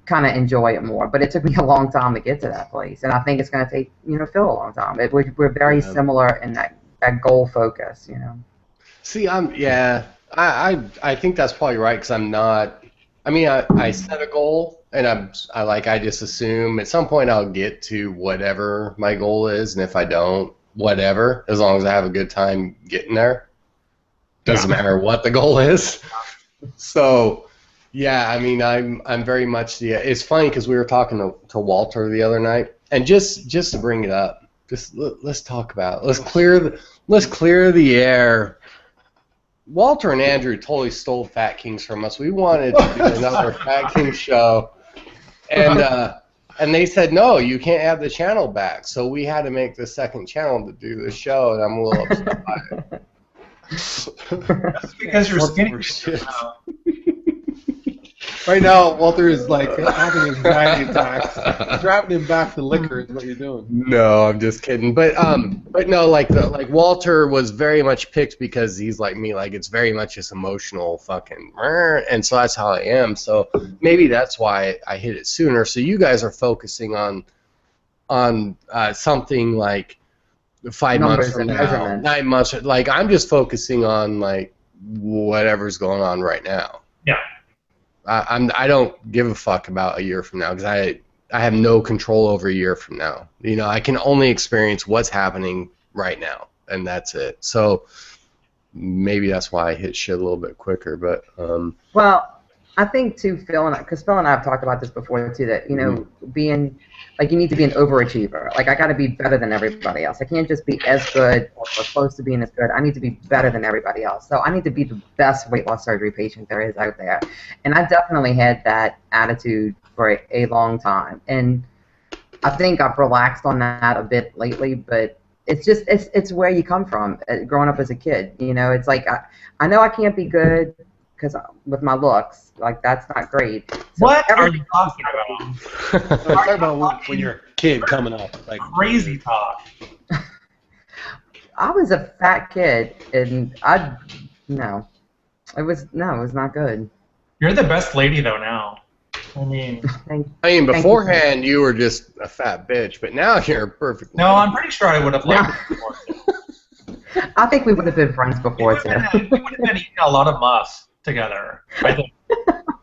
kind of enjoy it more. But it took me a long time to get to that place, and I think it's going to take Phil a long time. We're very similar in that goal focus. See, I think that's probably right, because I'm not. I mean, I set a goal, and I just assume at some point I'll get to whatever my goal is, and if I don't, whatever, as long as I have a good time getting there. Doesn't matter what the goal is. So. Yeah, I mean, I'm very much the. It's funny because we were talking to Walter the other night, and just to bring it up, let's talk about it. Let's clear the air. Walter and Andrew totally stole Fat Kings from us. We wanted to do another Fat Kings show, and they said no, you can't have the channel back. So we had to make the second channel to do the show, and I'm a little upset by it. That's because you're skinny. Right now, Walter is like having anxiety attacks. Driving him back to liquor is what you're doing. No, I'm just kidding. But no, like Walter was very much picked because he's like me. Like, it's very much this emotional fucking, and so that's how I am. So maybe that's why I hit it sooner. So you guys are focusing on something like 5 months from now, 9 months. Like, I'm just focusing on like whatever's going on right now. Yeah. I don't give a fuck about a year from now, because I have no control over a year from now. I can only experience what's happening right now, and that's it. So maybe that's why I hit shit a little bit quicker. But well, I think too, because Phil and I have talked about this before too, that being like, you need to be an overachiever. Like, I got to be better than everybody else. I can't just be as good or close to being as good. I need to be better than everybody else. So I need to be the best weight loss surgery patient there is out there. And I definitely had that attitude for a long time. And I think I've relaxed on that a bit lately, but it's just it's where you come from growing up as a kid. It's like I know I can't be good because with my looks, like, that's not great. So what are you talking about? I'm talking about when you're a kid coming up. Like, crazy talk. I was a fat kid, and it was not good. You're the best lady though now. I mean, beforehand you were just a fat bitch, but now you're a perfect lady. No, I'm pretty sure I would have liked it before. I think we would have been friends before too. We would have been eating a lot of muff together. I think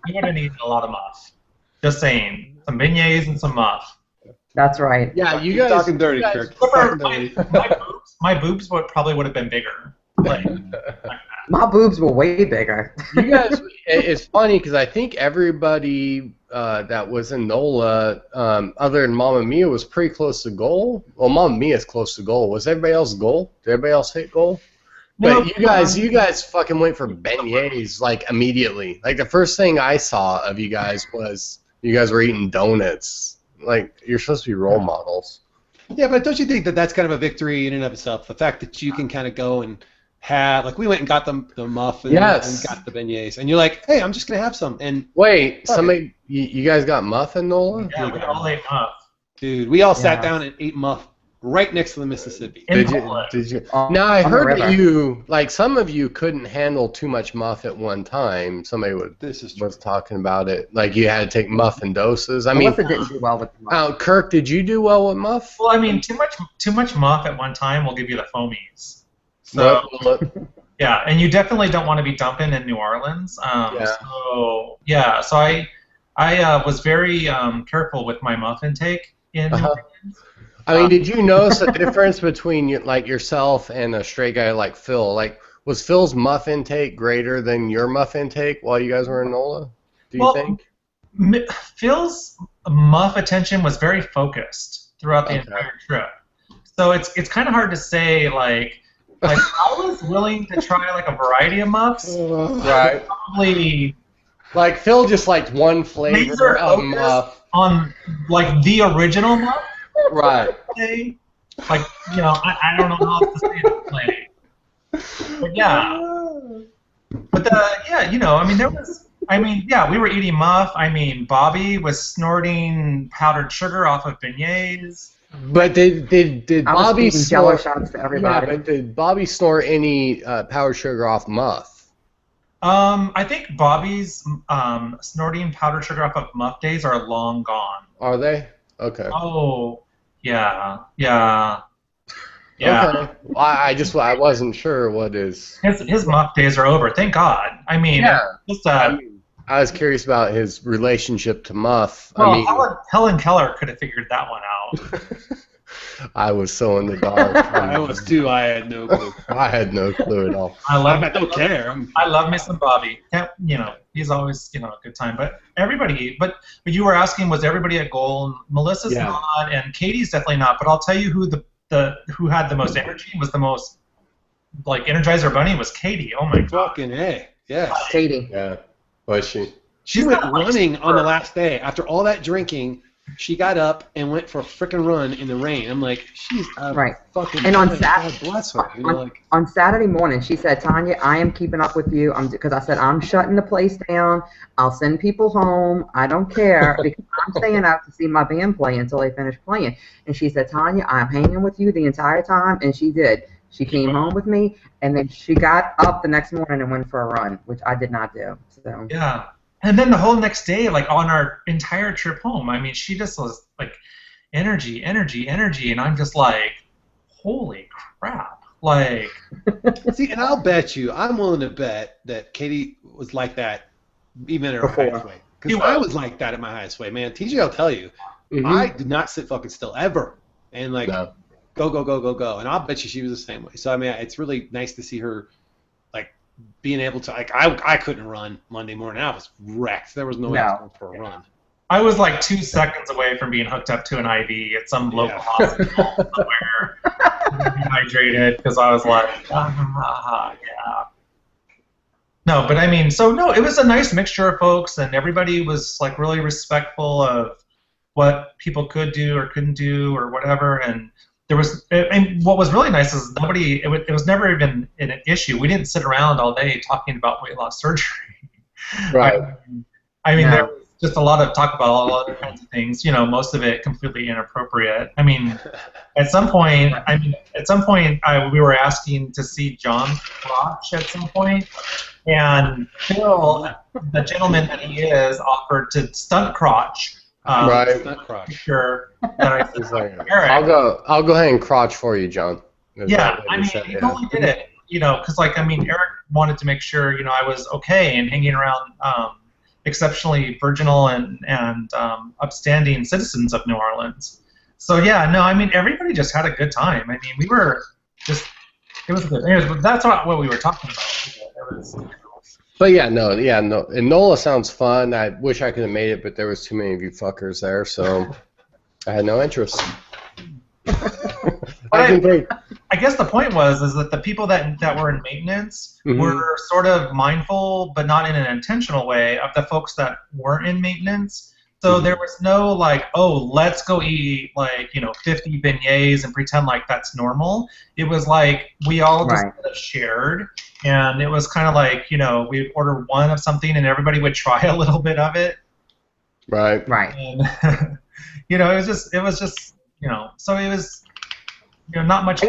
we would have eaten a lot of muff. Just saying, some beignets and some muff. That's right. Yeah, you guys talking dirty, Kirk. My boobs would have been bigger. Like that. My boobs were way bigger. You guys, it's funny because I think everybody that was in NOLA, other than Mamma Mia, was pretty close to goal. Well, Mamma Mia is close to goal. Was everybody else goal? Did everybody else hit goal? But you guys fucking went for beignets like immediately. Like the first thing I saw of you guys was you guys were eating donuts. Like you're supposed to be role models. Yeah, but don't you think that that's kind of a victory in and of itself? The fact that you can kind of go and have, like, we went and got the muffins and got the beignets, and you're like, hey, I'm just gonna have some. And wait, somebody, you guys got muffin, Nola? Yeah, we all ate muff. Dude, we all sat down and ate muff right next to the Mississippi. Did you? Now I heard that you, like, some of you couldn't handle too much muff at one time. Somebody was talking about it, like you had to take muff in doses. I mean, Melissa didn't do well with muff. Kirk, did you do well with muff? Well, I mean, too much muff at one time will give you the foamies. So, yeah, and you definitely don't want to be dumping in New Orleans. So I was very careful with my muff intake in New Orleans. I mean, did you notice a difference between like yourself and a straight guy like Phil? Like, was Phil's muff intake greater than your muff intake while you guys were in NOLA? Do you think? Phil's muff attention was very focused throughout the entire trip. So it's kind of hard to say like I was willing to try like a variety of muffs. Right. Probably like Phil just liked one flavor of muff. On like the original muff. Right. Like, you know, I don't know how else to say it plain. But yeah. But yeah, you know, I mean, we were eating muff. I mean, Bobby was snorting powdered sugar off of beignets. But did Bobby snort shots to everybody? Yeah, but did Bobby snort any powdered sugar off muff? I think Bobby's snorting powdered sugar off of muff days are long gone. Are they? Okay. Oh, yeah. Okay. Well, I wasn't sure what is. His muff days are over. Thank God. I mean, I was curious about his relationship to muff. Well, I mean, Helen Keller could have figured that one out. I was so in the dark. I was too. I had no clue. I had no clue at all. I don't care. I love me some Bobby. You know, he's always a good time. But everybody. But you were asking, was everybody at goal? Melissa's not, and Katie's definitely not. But I'll tell you who who had the most energy, was the most like Energizer Bunny, was Katie. Oh my God. Fucking A. Yes. Katie. Yeah. Was she? She went running on the last day. After all that drinking, she got up and went for a freaking run in the rain. I'm like, she's fucking. And on God bless her. On Saturday morning, she said, Tanya, I am keeping up with you. Because I said, I'm shutting the place down. I'll send people home. I don't care. Because I'm staying out to see my band play until they finish playing. And she said, Tanya, I'm hanging with you the entire time. And she did. She came home with me, and then she got up the next morning and went for a run, which I did not do. So. Yeah. And then the whole next day, like on our entire trip home, I mean, she just was like energy, and I'm just like, holy crap. Like. See, and I'll bet you, I'm willing to bet that Katie was like that even at her highest way. Because I was like that at my highest way, man. TJ, I'll tell you, I did not sit fucking still ever. And like, go. And I'll bet you she was the same way. So, I mean, it's really nice to see her, like, being able to, like, I couldn't run Monday morning. I was wrecked. There was no way I was going for a run. I was like 2 seconds away from being hooked up to an IV at some local hospital somewhere, dehydrated, because I was like, yeah. No, but I mean, it was a nice mixture of folks, and everybody was like really respectful of what people could do or couldn't do or whatever, and there was, and what was really nice is it was never even an issue. We didn't sit around all day talking about weight loss surgery. Right. I mean, there was just a lot of talk about all other kinds of things. You know, most of it completely inappropriate. I mean, at some point, we were asking to see John's crotch at some point, and Phil, the gentleman that he is, offered to stunt crotch. Sure. I'll go ahead and crotch for you, John. Yeah, I mean, he only did it, because like, I mean, Eric wanted to make sure, I was okay and hanging around exceptionally virginal and upstanding citizens of New Orleans. So yeah, no, I mean, everybody just had a good time. I mean, we were just, it was good. Anyways, but that's not what we were talking about. But yeah, no. And NOLA sounds fun. I wish I could have made it, but there was too many of you fuckers there, so I had no interest. I guess the point is that the people that were in maintenance were sort of mindful, but not in an intentional way, of the folks that weren't in maintenance. So there was no like, oh, let's go eat like 50 beignets and pretend like that's normal. It was like we all just shared, and it was kind of like we'd order one of something and everybody would try a little bit of it. Right. And it was just so it was not much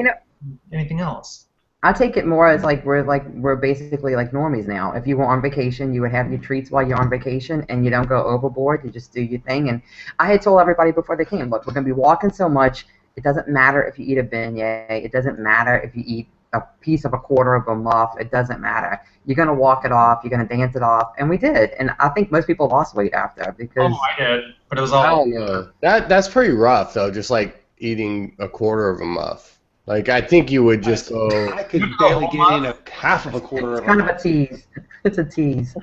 anything else. I take it more as we're basically like normies now. If you were on vacation, you would have your treats while you're on vacation, and you don't go overboard. You just do your thing. And I had told everybody before they came, look, we're going to be walking so much. It doesn't matter if you eat a beignet. It doesn't matter if you eat a piece of a quarter of a muff. It doesn't matter. You're going to walk it off. You're going to dance it off. And we did. And I think most people lost weight after because. Oh, I did, but it was all. I don't know. That's pretty rough though. Just like eating a quarter of a muff. Like, I think you would just go. I could barely get in a half of a quarter of a muff. It's kind of a tease. It's a tease.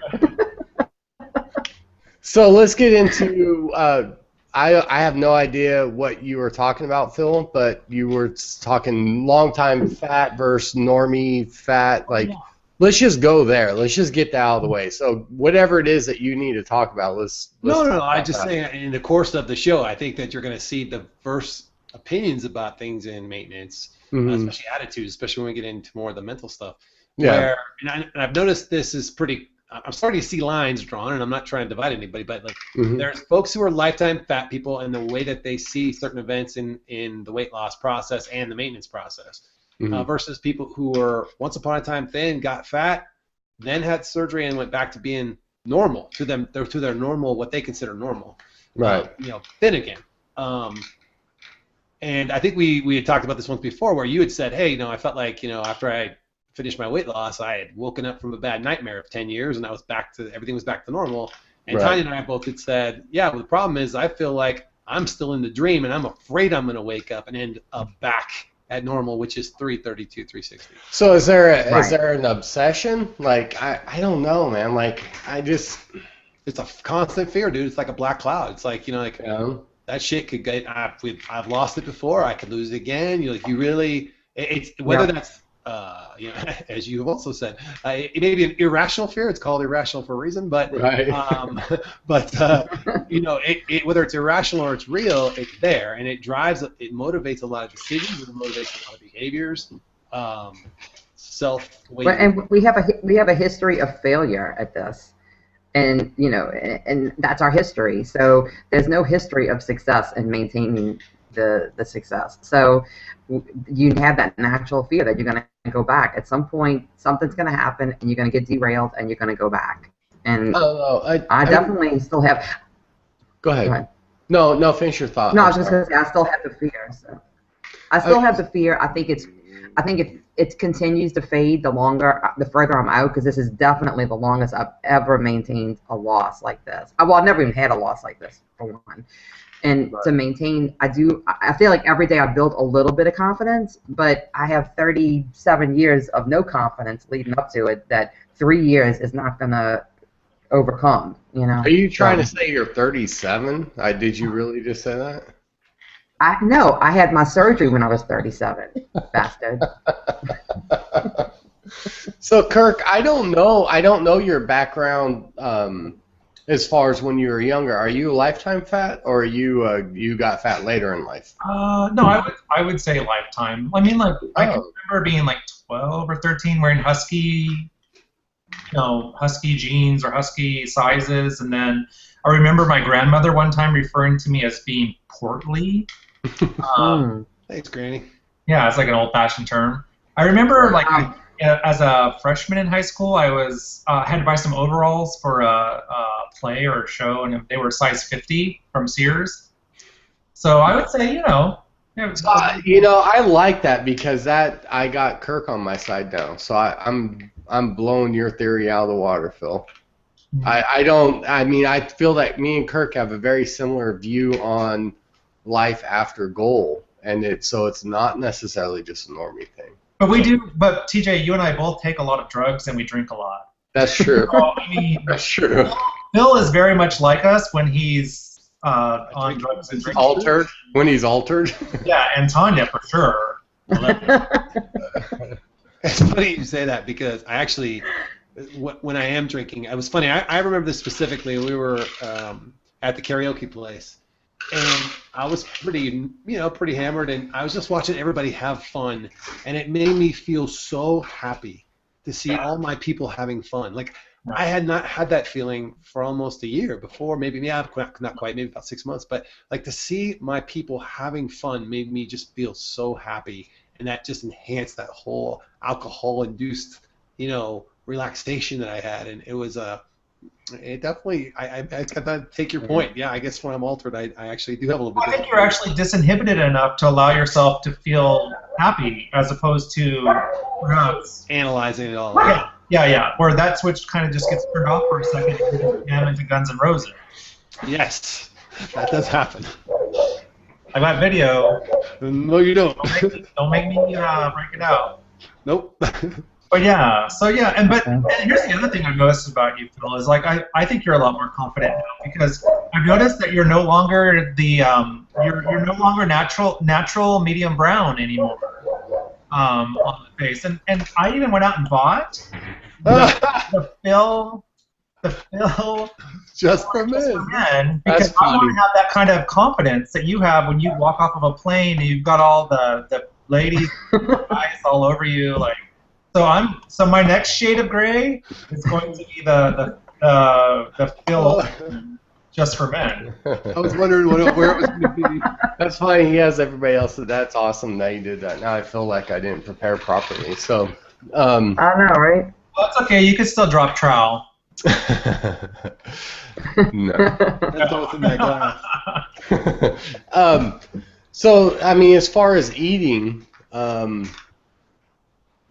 So let's get into. I have no idea what you were talking about, Phil, but you were talking long time fat versus normie fat. Like, let's just go there. Let's just get that out of the way. So whatever it is that you need to talk about, let's No. I just say in the course of the show, I think that you're going to see diverse opinions about things in maintenance, especially attitudes, especially when we get into more of the mental stuff. Yeah. And I've noticed this is pretty. I'm starting to see lines drawn, and I'm not trying to divide anybody, but like there's folks who are lifetime fat people, and the way that they see certain events in the weight loss process and the maintenance process, versus people who were once upon a time thin, got fat, then had surgery, and went back to being normal to their normal, what they consider normal. Right. Thin again. And I think we had talked about this once before, where you had said, hey, I felt like, after I finished my weight loss, I had woken up from a bad nightmare of 10 years, and everything was back to normal. And Tanya and I both had said, yeah, well, the problem is I feel like I'm still in the dream, and I'm afraid I'm going to wake up and end up back at normal, which is 332, 360. So is there an obsession? Like, I don't know, man. Like, it's a constant fear, dude. It's like a black cloud. It's like, that shit could get. I've lost it before. I could lose it again. You really. It's whether that's as you've also said, it may be an irrational fear. It's called irrational for a reason, but whether it's irrational or it's real, it's there, and it motivates a lot of decisions. It motivates a lot of behaviors. Self-weight. And we have a history of failure at this. And and that's our history. So there's no history of success in maintaining the success. So you have that natural fear that you're going to go back at some point. Something's going to happen, and you're going to get derailed, and you're going to go back. And I definitely still have. Go ahead. No, finish your thought. No, I was just going to say I still have the fear. So I still have the fear. I think it continues to fade the further I'm out, because this is definitely the longest I've ever maintained a loss like this. Well, I've never even had a loss like this, for one. And to maintain, I feel like every day I build a little bit of confidence, but I have 37 years of no confidence leading up to it that 3 years is not going to overcome, Are you trying to say you're 37? Did you really just say that? No, I had my surgery when I was 37, bastard. So, Kirk, I don't know your background as far as when you were younger. Are you lifetime fat, or you got fat later in life? No, I would say lifetime. I mean, like I can remember being like 12 or 13, wearing husky jeans or husky sizes, and then I remember my grandmother one time referring to me as being portly. Thanks, Granny. Yeah, it's like an old-fashioned term. I remember, as a freshman in high school, I had to buy some overalls for a play or a show, and they were size 50 from Sears. So I would say, I like that, because I got Kirk on my side now. So I'm blowing your theory out of the water, Phil. I feel that me and Kirk have a very similar view on life after goal, and it's not necessarily just a normie thing. But we do. But TJ, you and I both take a lot of drugs and we drink a lot. That's true. So, I mean, That's true. Phil is very much like us when he's on drugs and drinking. Altered when he's altered. Yeah, and Tanya for sure. It's funny you say that because I actually, when I am drinking, it was funny. I remember this specifically. We were at the karaoke place, and I was pretty hammered, and I was just watching everybody have fun, and it made me feel so happy to see all my people having fun. Like I had not had that feeling for almost a year before, maybe not quite, maybe about 6 months, but like to see my people having fun made me just feel so happy. And that just enhanced that whole alcohol-induced, relaxation that I had, and it was it definitely. I take your point. Yeah, I guess when I'm altered, I actually do have a little bit. I think you're actually disinhibited enough to allow yourself to feel happy, as opposed to perhaps analyzing it all. Yeah. Where that switch kind of just gets turned off for a second and you jam into Guns N' Roses. Yes, that does happen. I got video. No, you don't. Don't make me break it out. Nope. But yeah, and here's the other thing I've noticed about you, Phil, is like I think you're a lot more confident now because I've noticed that you're no longer you're no longer natural medium brown anymore on the face, and I even went out and bought the Phil Just for men. Because I want to have that kind of confidence that you have when you walk off of a plane and you've got all the ladies eyes all over you. Like, so my next shade of gray is going to be the Phil just for men. I was wondering where it was going to be. That's funny. He has everybody else. That's awesome that you did that. Now I feel like I didn't prepare properly. So. I know, right? Well, it's okay. You can still drop trowel. No. That's what's in that glass. So I mean, as far as eating, I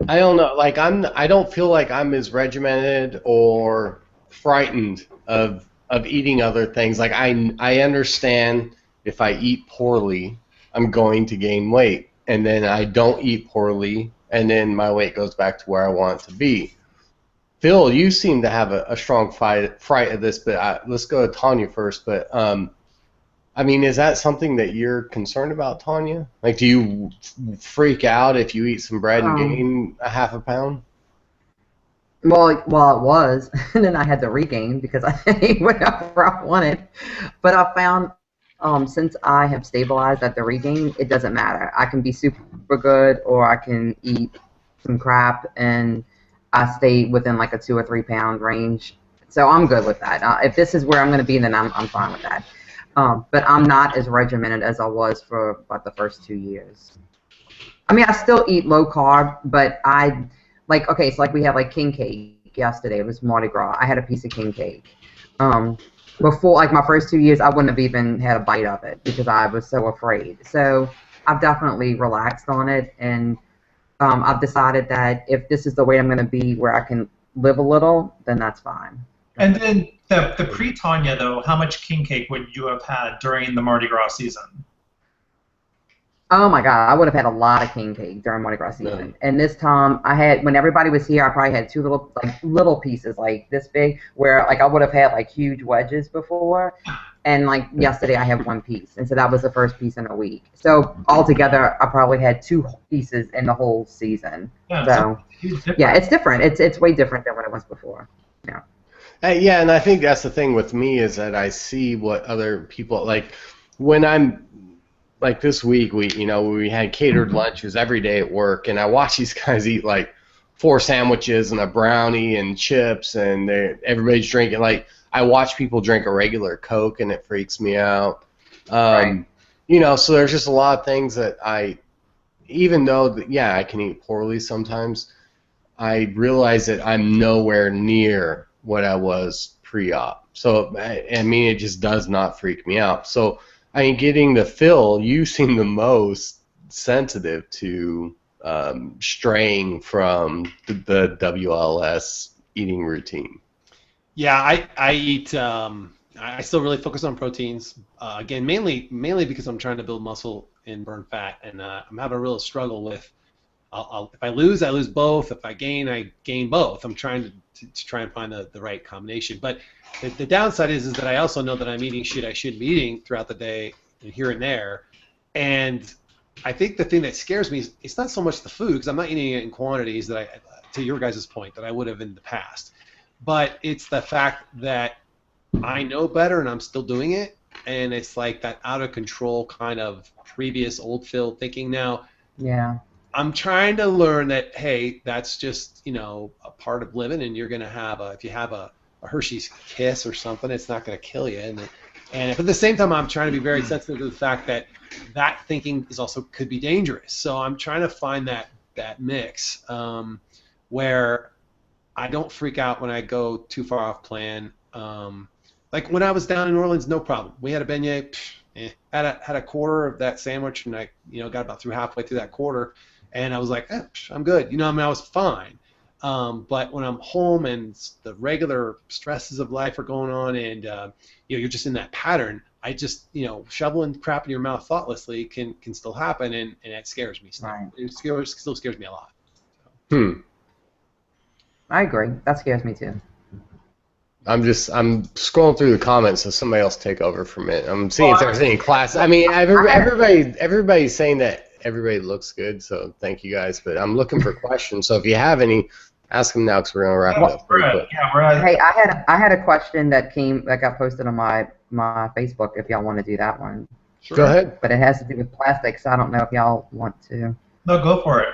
don't know. Like I don't feel like I'm as regimented or frightened of eating other things. Like I understand if I eat poorly, I'm going to gain weight, and then I don't eat poorly, and then my weight goes back to where I want it to be. Phil, you seem to have a strong fright of this, but let's go to Tanya first. But I mean, is that something that you're concerned about, Tanya? Like, do you freak out if you eat some bread and gain a half a pound? Well, it was, and then I had to regain because I ate whatever I wanted. But I found since I have stabilized at the regain, it doesn't matter. I can be super good, or I can eat some crap, and I stay within like a 2 or 3 pound range. So I'm good with that. If this is where I'm going to be, then I'm fine with that. But I'm not as regimented as I was for about the first 2 years. I mean, I still eat low carb, but so we had like king cake yesterday. It was Mardi Gras. I had a piece of king cake. Before, like my first 2 years, I wouldn't have even had a bite of it because I was so afraid. So I've definitely relaxed on it, and I've decided that if this is the way I'm going to be where I can live a little, then that's fine. And then the pre-Tanya, though, how much king cake would you have had during the Mardi Gras season? Oh my God, I would have had a lot of king cake during Mardi Gras season. No. And this time, when everybody was here, I probably had 2 little pieces like this big, where like I would have had like huge wedges before. And like yesterday, I had 1 piece, and so that was the first piece in a week. So altogether, I probably had 2 pieces in the whole season. Yeah, so yeah, it's different. It's way different than what it was before. Yeah. Yeah, and I think that's the thing with me is that I see what other people like when I'm like this week. We had catered lunches every day at work, and I watch these guys eat like 4 sandwiches and a brownie and chips, and everybody's drinking like. I watch people drink a regular Coke, and it freaks me out. Right. So there's just a lot of things that even though, I can eat poorly sometimes, I realize that I'm nowhere near what I was pre-op. So, I mean, it just does not freak me out. So, I mean, getting the Phil, you seem the most sensitive to straying from the WLS eating routine. Yeah, I eat. I still really focus on proteins. Again, mainly because I'm trying to build muscle and burn fat, and I'm having a real struggle with if I lose, I lose both. If I gain both. I'm trying to try and find the right combination. But the downside is that I also know that I'm eating shit I shouldn't be eating throughout the day and here and there. And I think the thing that scares me is it's not so much the food, because I'm not eating it in quantities that to your guys' point, that I would have in the past. But it's the fact that I know better and I'm still doing it. And it's like that out of control kind of previous old Phil thinking now. Yeah. I'm trying to learn that, hey, that's just, a part of living, and you're going to have if you have a Hershey's Kiss or something, it's not going to kill you. And at the same time, I'm trying to be very sensitive to the fact that thinking could be dangerous. So I'm trying to find that mix where I don't freak out when I go too far off plan. Like when I was down in New Orleans, no problem. We had a beignet, had a quarter of that sandwich, and I got about halfway through that quarter, and I was like, I'm good. I was fine. But when I'm home and the regular stresses of life are going on, and you're just in that pattern, I just shoveling crap in your mouth thoughtlessly can still happen, and it scares me. Right. It still scares me a lot. I agree. That scares me too. I'm scrolling through the comments, so somebody else take over for a minute. I'm seeing if there's any class. I mean, everybody's saying that everybody looks good, so thank you guys. But I'm looking for questions, so if you have any, ask them now, because we're gonna wrap it up pretty quick. Hey, I had a question that got posted on my Facebook. If y'all want to do that one, Sure. Go ahead. but it has to do with plastics. So I don't know if y'all want to. No, go for it.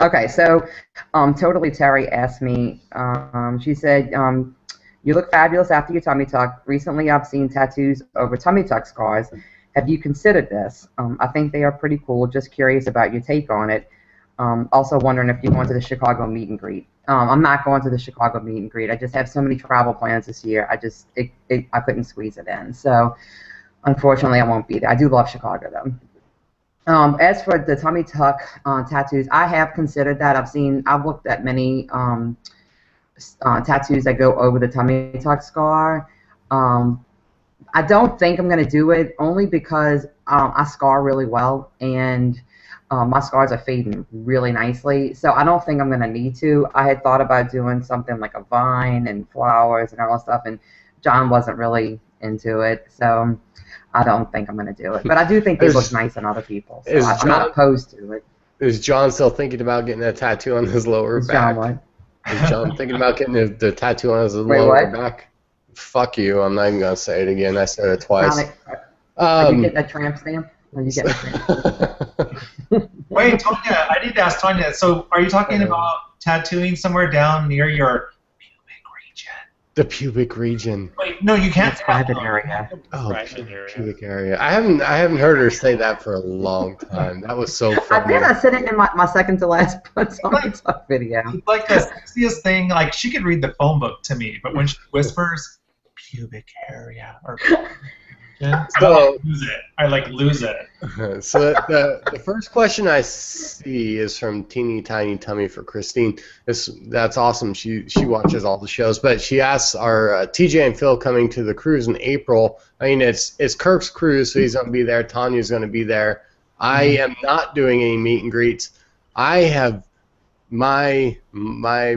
Okay, so Totally Terry asked me, she said, you look fabulous after your tummy tuck. Recently I've seen tattoos over tummy tuck scars. Have you considered this? I think they are pretty cool. Just curious about your take on it. Also wondering if you're going to the Chicago meet and greet. I'm not going to the Chicago meet and greet. I just have so many travel plans this year. I couldn't squeeze it in. So unfortunately I won't be there. I do love Chicago though. As for the tummy tuck tattoos, I have considered that. I've looked at many tattoos that go over the tummy tuck scar. I don't think I'm going to do it, only because I scar really well, and my scars are fading really nicely. So I don't think I'm going to need to. I had thought about doing something like a vine and flowers and all that stuff, and John wasn't really into it. So I don't think I'm going to do it. But I do think it looks nice on other people. So I'm not opposed to it. Is John still thinking about getting a tattoo on his lower back? John what? Is John thinking about getting the tattoo on his lower back? Fuck you. I'm not even going to say it again. I said it twice. Are you getting a tramp stamp? Are you getting a tramp stamp? Wait, Tanya, I need to ask Tanya. So are you talking about tattooing somewhere down near your pubic region? The pubic region. Wait, no, you can't. That's private area. Oh, pubic area. I haven't heard her say that for a long time. That was so funny. I said it in my second to last tummy tuck video. It's like the sexiest thing. Like, she could read the phone book to me, but when she whispers pubic area or I lose it. So the first question I see is from Teeny Tiny Tummy for Christine. That's awesome. She watches all the shows, but she asks, are TJ and Phil coming to the cruise in April? I mean, it's Kirk's cruise, so he's going to be there. Tanya's going to be there. I am not doing any meet and greets. I have my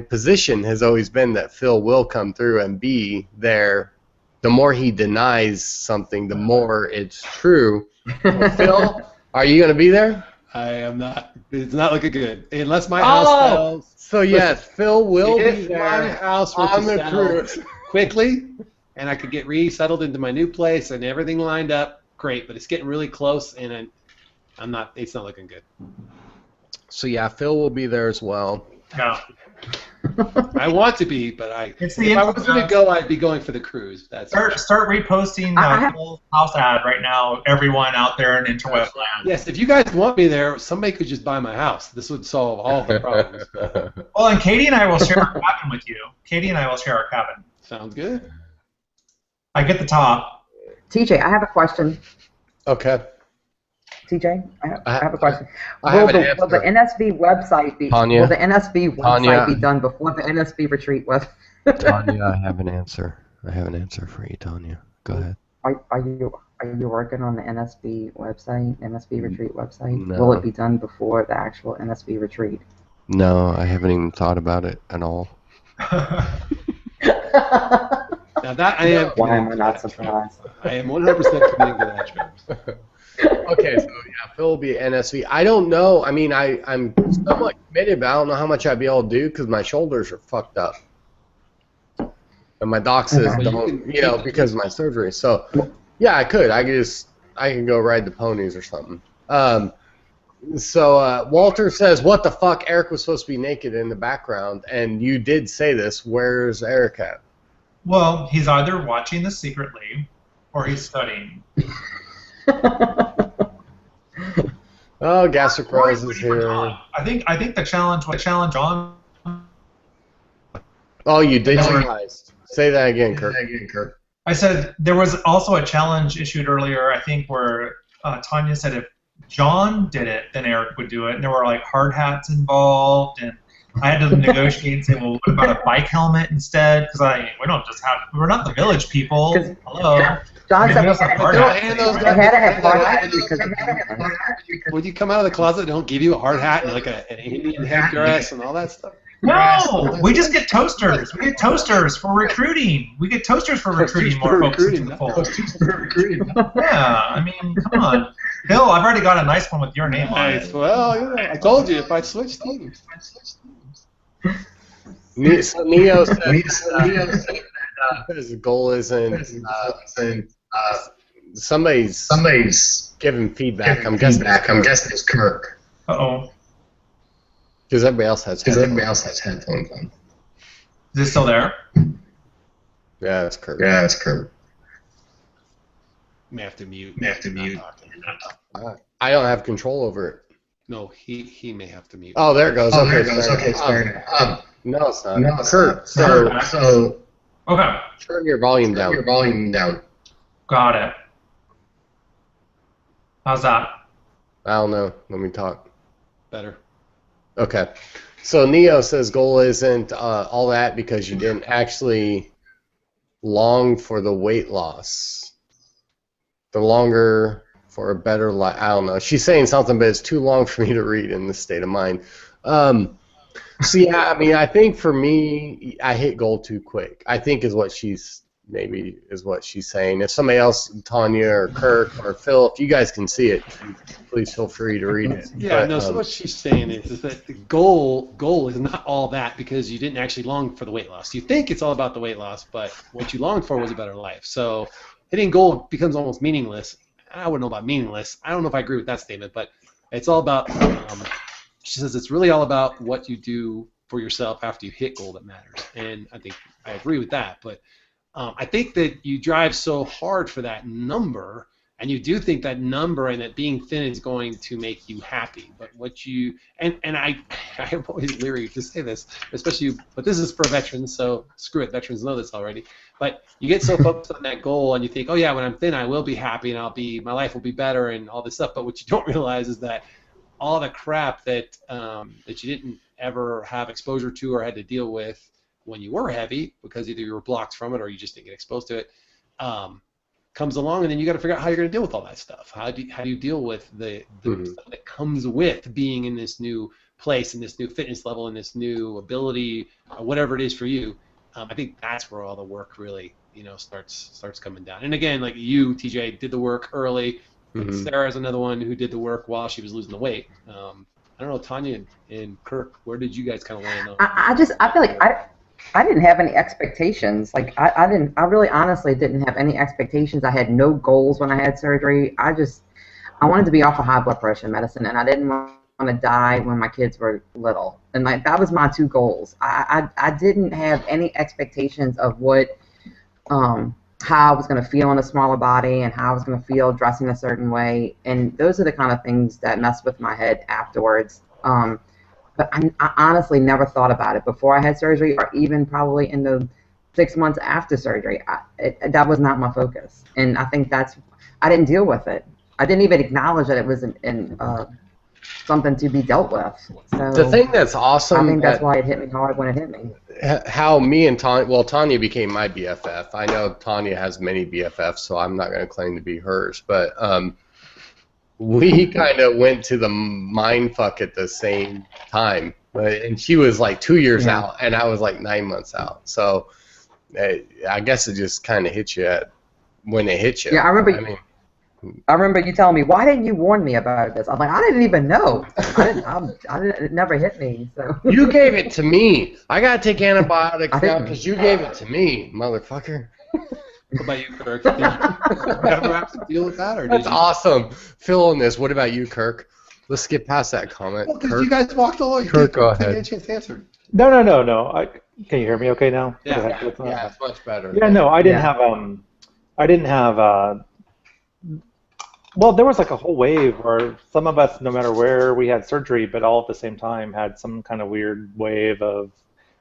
position has always been that Phil will come through and be there. The more he denies something, the more it's true. Phil, are you going to be there? I am not. It's not looking good. Unless my house sells. So yes, Phil will be there my house on the cruise quickly, and I could get resettled into my new place and everything lined up. Great, but it's getting really close, and I'm not. It's not looking good. So yeah, Phil will be there as well. No. I want to be, but if I was going to go, I'd be going for the cruise. Start reposting Phil's house ad right now, everyone out there in interweb land. Yes, if you guys want me there, somebody could just buy my house. This would solve all the problems. Well, and Katie and I will share our cabin with you. Katie and I will share our cabin. Sounds good. I get the top. TJ, I have a question. Okay. TJ, I have a question. Will the NSB website be Tanya, will the NSB website be done before the NSB retreat was? Tanya, I have an answer. I have an answer for you, Tanya. Go ahead. Are Are you working on the NSB website, NSB retreat website? No. Will it be done before the actual NSB retreat? No, I haven't even thought about it at all. Now that I am. Why am I not surprised? I am 100% committing to that trip. Okay, so yeah, Phil will be at NSV. I don't know. I mean, I'm somewhat committed, but I don't know how much I'd be able to do because my shoulders are fucked up. And my doc says Okay. don't, because of my surgery. So, yeah, I could. I could go ride the ponies or something. So Walter says, what the fuck? Eric was supposed to be naked in the background, and you did say this. Where's Eric at? Well, he's either watching this secretly or he's studying. Oh, Gastric Rose is here. I think the challenge on. Oh, you digitized. Say that again, Kirk. I said there was also a challenge issued earlier, I think, where Tanya said if John did it, then Eric would do it. And there were like hard hats involved, and I had to negotiate and say, well, what about a bike helmet instead? Because we're not the village people. Hello. John said We also have hard hats. I had to have hard hats because When you come out of the closet, they don't give you a hard hat and like an Indian headdress and all that stuff. No, we just get toasters. We get toasters for recruiting. We get toasters for recruiting more folks into the fold. Yeah, I mean, come on. Bill, I've already got a nice one with your name on it. Well, yeah, I told you if I switched teams. So Neo said his goal isn't somebody's giving feedback. I'm guessing it's Kirk. Uh-oh. Because everybody else has headphones on. Is it still there? Yeah, it's Kirk. May have to mute. I don't have control over it. No, he may have to mute. Oh, there it goes. Okay, it's fair. No, it's not. Kirk, so Okay. turn your volume down. Got it. How's that? I don't know. Let me talk. Better. Okay. So Neo says goal isn't all that because you didn't actually long for the weight loss. The longer for a better life. I don't know. She's saying something, but it's too long for me to read in this state of mind. So yeah, I mean, I think for me, I hit goal too quick. I think is what she's saying. If somebody else, Tanya or Kirk or Phil, if you guys can see it, please feel free to read it. Yeah, so what she's saying is that the goal is not all that because you didn't actually long for the weight loss. You think it's all about the weight loss, but what you longed for was a better life. So hitting goal becomes almost meaningless. I wouldn't know about meaningless. I don't know if I agree with that statement, but it's all about, she says it's really all about what you do for yourself after you hit goal that matters. And I think I agree with that, but I think that you drive so hard for that number, and you do think that number and that being thin is going to make you happy. But what you and I am always leery to say this, especially, but this is for veterans, so screw it, veterans know this already. But you get so focused on that goal, and you think, oh yeah, when I'm thin, I will be happy, and my life will be better, and all this stuff. But what you don't realize is that all the crap that that you didn't ever have exposure to or had to deal with when you were heavy, because either you were blocked from it or you just didn't get exposed to it, comes along, and then you got to figure out how you're going to deal with all that stuff. How do you deal with the stuff that comes with being in this new place, and this new fitness level, and this new ability, whatever it is for you. I think that's where all the work really, starts coming down. And again, like you, TJ, did the work early. Sarah's another one who did the work while she was losing the weight. I don't know, Tanya and Kirk, where did you guys kind of land on? I feel like I didn't have any expectations. Like I really honestly didn't have any expectations. I had no goals when I had surgery. I wanted to be off of high blood pressure medicine, and I didn't want to die when my kids were little. And like that was my two goals. I didn't have any expectations of what how I was going to feel in a smaller body and how I was going to feel dressing a certain way. And those are the kind of things that mess with my head afterwards. But I honestly never thought about it before I had surgery, or even probably in the 6 months after surgery. That was not my focus. And I think I didn't deal with it. I didn't even acknowledge that it was something to be dealt with. So The thing that's awesome, I think that's why it hit me hard when it hit me. how me and Tanya, well, Tanya became my BFF. I know Tanya has many BFFs, so I'm not going to claim to be hers, but we kind of went to the mind fuck at the same time. And she was like 2 years out, and I was like 9 months out. So I guess it just kind of hit you when it hit you. Yeah, I remember you telling me, why didn't you warn me about this? I'm like, I didn't even know. It never hit me. So You gave it to me. I got to take antibiotics now because you gave it to me, motherfucker. What about you, Kirk? Did you ever have to deal with that, or did That's you? awesome. Fill in this. What about you, Kirk? Let's get past that comment. Well, because Kirk? you guys walked all over. Kirk, go Didn't ahead. get a chance to answer. No. Can you hear me okay now? Yeah. Yeah, it's much better. Yeah, no, I didn't have well, there was like a whole wave where some of us, no matter where we had surgery, but all at the same time had some kind of weird wave of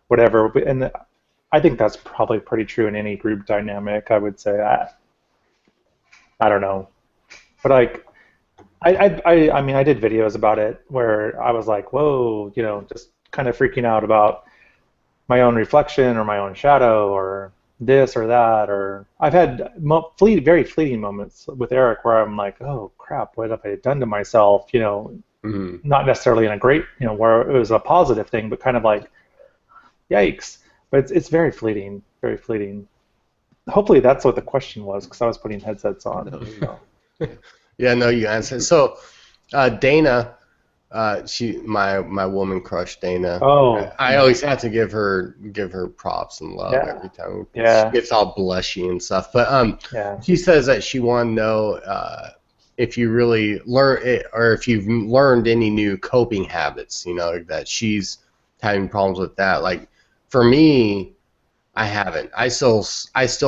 whatever. And I think that's probably pretty true in any group dynamic, I would say. I don't know. But like, I mean, I did videos about it where I was like, whoa, just kind of freaking out about my own reflection or my own shadow or this or that, or I've had very fleeting moments with Eric where I'm like, oh crap, what have I done to myself? Not necessarily in a great, where it was a positive thing, but kind of like, yikes. But it's very fleeting, very fleeting. Hopefully that's what the question was, because I was putting headsets on. Yeah, no, you answered. So, Dana, my woman crush, Dana. Oh. I always have to give her props and love every time. Yeah. She gets all blushy and stuff. But she says that she wanted to know if you really learn it, or if you've learned any new coping habits. That she's having problems with that. Like for me, I haven't. I still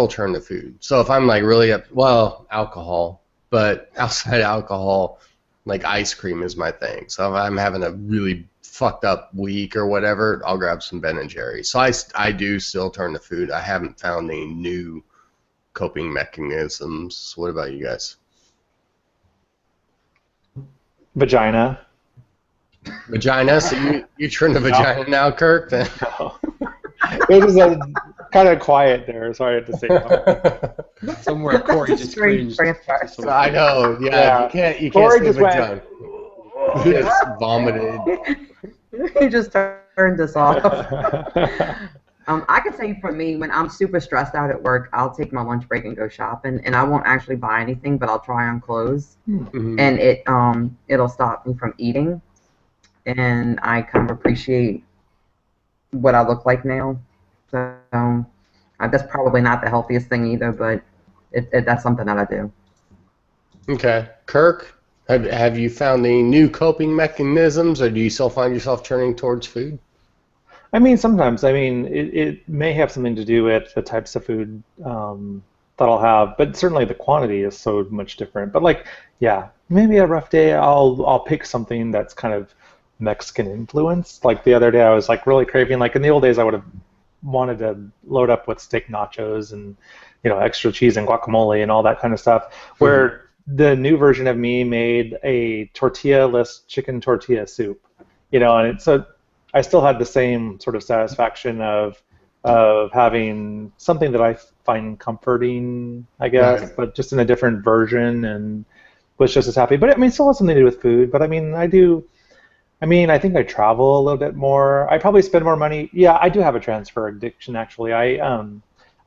turn to food. So if I'm like really alcohol. But outside alcohol, like ice cream is my thing. So if I'm having a really fucked up week or whatever, I'll grab some Ben & Jerry's. So I do still turn to food. I haven't found any new coping mechanisms. What about you guys? Vagina. Vagina? So you turn to vagina now, Kirk? Then? No. It was kind of quiet there, so I had to say no. Somewhere Corey just cringed. So I know, yeah. You can't Corey say just vagina. He just vomited. He just turned us off. I can say for me, when I'm super stressed out at work, I'll take my lunch break and go shopping, and I won't actually buy anything, but I'll try on clothes, and it'll stop me from eating, and I kind of appreciate what I look like now. So that's probably not the healthiest thing either, but that's something that I do. Okay. Kirk, have you found any new coping mechanisms, or do you still find yourself turning towards food? I mean, sometimes. I mean, it may have something to do with the types of food that I'll have, but certainly the quantity is so much different. But like, yeah, maybe a rough day, I'll pick something that's kind of Mexican influenced. Like the other day, I was like really craving. Like in the old days, I would have wanted to load up with steak nachos and extra cheese and guacamole and all that kind of stuff. Where the new version of me made a tortilla-less chicken tortilla soup, and so I still had the same sort of satisfaction of having something that I find comforting, I guess, but just in a different version, and was just as happy. But I mean, it still has something to do with food. But I mean, I think I travel a little bit more. I probably spend more money. Yeah, I do have a transfer addiction, actually. I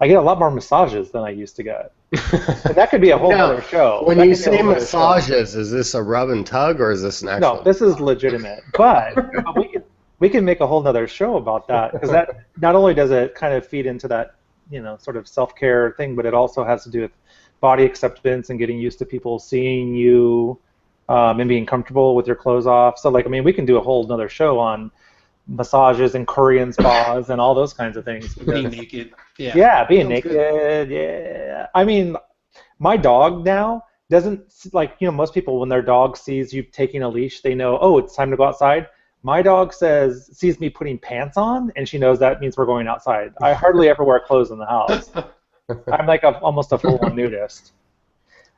get a lot more massages than I used to get. And that could be a whole other show. When you say massages, is this a rub and tug, or is this an actual? No, this is legitimate. But we can make a whole other show about that, because that not only does it kind of feed into that sort of self-care thing, but it also has to do with body acceptance and getting used to people seeing you and being comfortable with your clothes off. So like, I mean, we can do a whole other show on massages and Korean spas and all those kinds of things. Being naked. Yeah, being naked. Good. Yeah. I mean, my dog now doesn't, like, most people, when their dog sees you taking a leash, they know, oh, it's time to go outside. My dog sees me putting pants on, and she knows that means we're going outside. I hardly ever wear clothes in the house. I'm like almost a full-on nudist.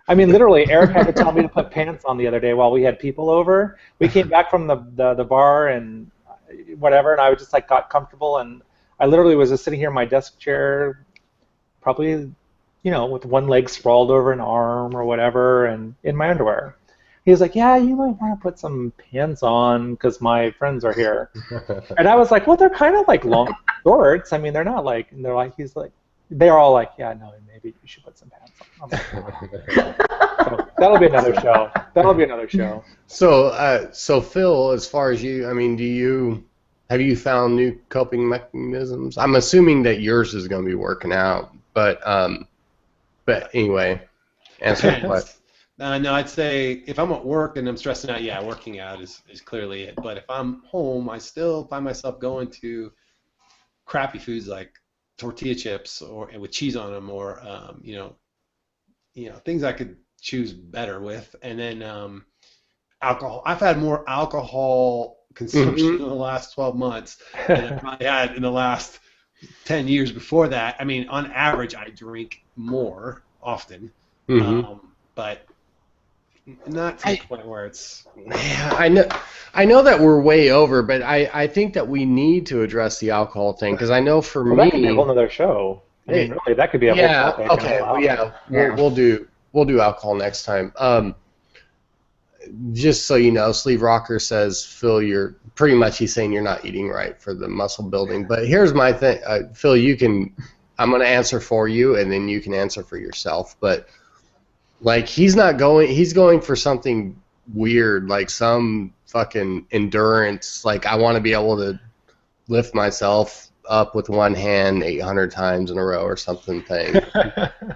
I mean, literally, Eric had to tell me to put pants on the other day while we had people over. We came back from the bar and whatever, and I was just like got comfortable, and I literally was just sitting here in my desk chair, probably, with one leg sprawled over an arm or whatever, and in my underwear. He was like, yeah, you might want to put some pants on because my friends are here. And I was like, well, they're kind of like long shorts. I mean, they're not like, and they're all like, yeah, no, maybe you should put some pants on. So that'll be another show. So Phil, as far as you, I mean, have you found new coping mechanisms? I'm assuming that yours is going to be working out, but anyway, answer the question. No, I'd say if I'm at work and I'm stressing out, yeah, working out is clearly it. But if I'm home, I still find myself going to crappy foods like tortilla chips and with cheese on them, or things I could choose better with. And then alcohol. I've had more alcohol consumption in the last 12 months than I probably had in the last 10 years before that. I mean, on average, I drink more often, but not to the point where it's. I know that we're way over, but I think that we need to address the alcohol thing because I know for me. That could be a whole other show. I mean, really, that could be a whole topic. Okay. We'll do alcohol next time. Just so you know, Sleeve Rocker says, Phil, he's saying you're not eating right for the muscle building. But here's my thing, Phil. I'm going to answer for you, and then you can answer for yourself. But like, he's going for something weird, like some fucking endurance. Like, I want to be able to lift myself up with one hand 800 times in a row or something thing,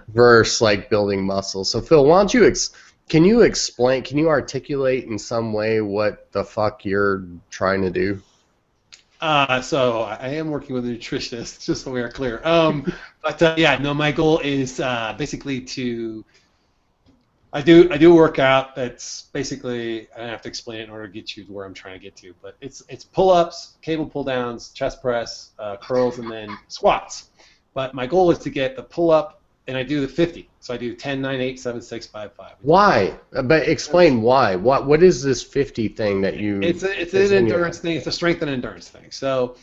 versus like building muscle. So Phil, why don't you can you articulate in some way what the fuck you're trying to do? So I am working with a nutritionist, just so we are clear. My goal is basically I do a workout that's basically, I don't have to explain it in order to get you to where I'm trying to get to, but it's pull-ups, cable pull-downs, chest press, curls, and then squats. But my goal is to get the pull-up, and I do the 50. So I do 10, 9, 8, 7, 6, 5, 5. Why? But explain why. What is this 50 thing that you? It's an endurance thing. It's a strength and endurance thing. So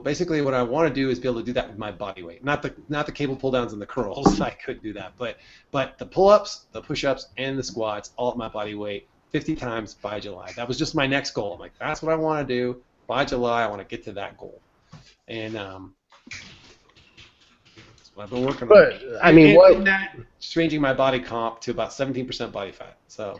basically, what I want to do is be able to do that with my body weight, not the cable pull downs and the curls. I could do that, but the pull-ups, the push-ups, and the squats, all at my body weight, 50 times by July. That was just my next goal. I'm like, that's what I want to do by July. I want to get to that goal, and that's what I've been working on. But I mean, changing my body comp to about 17% body fat. So.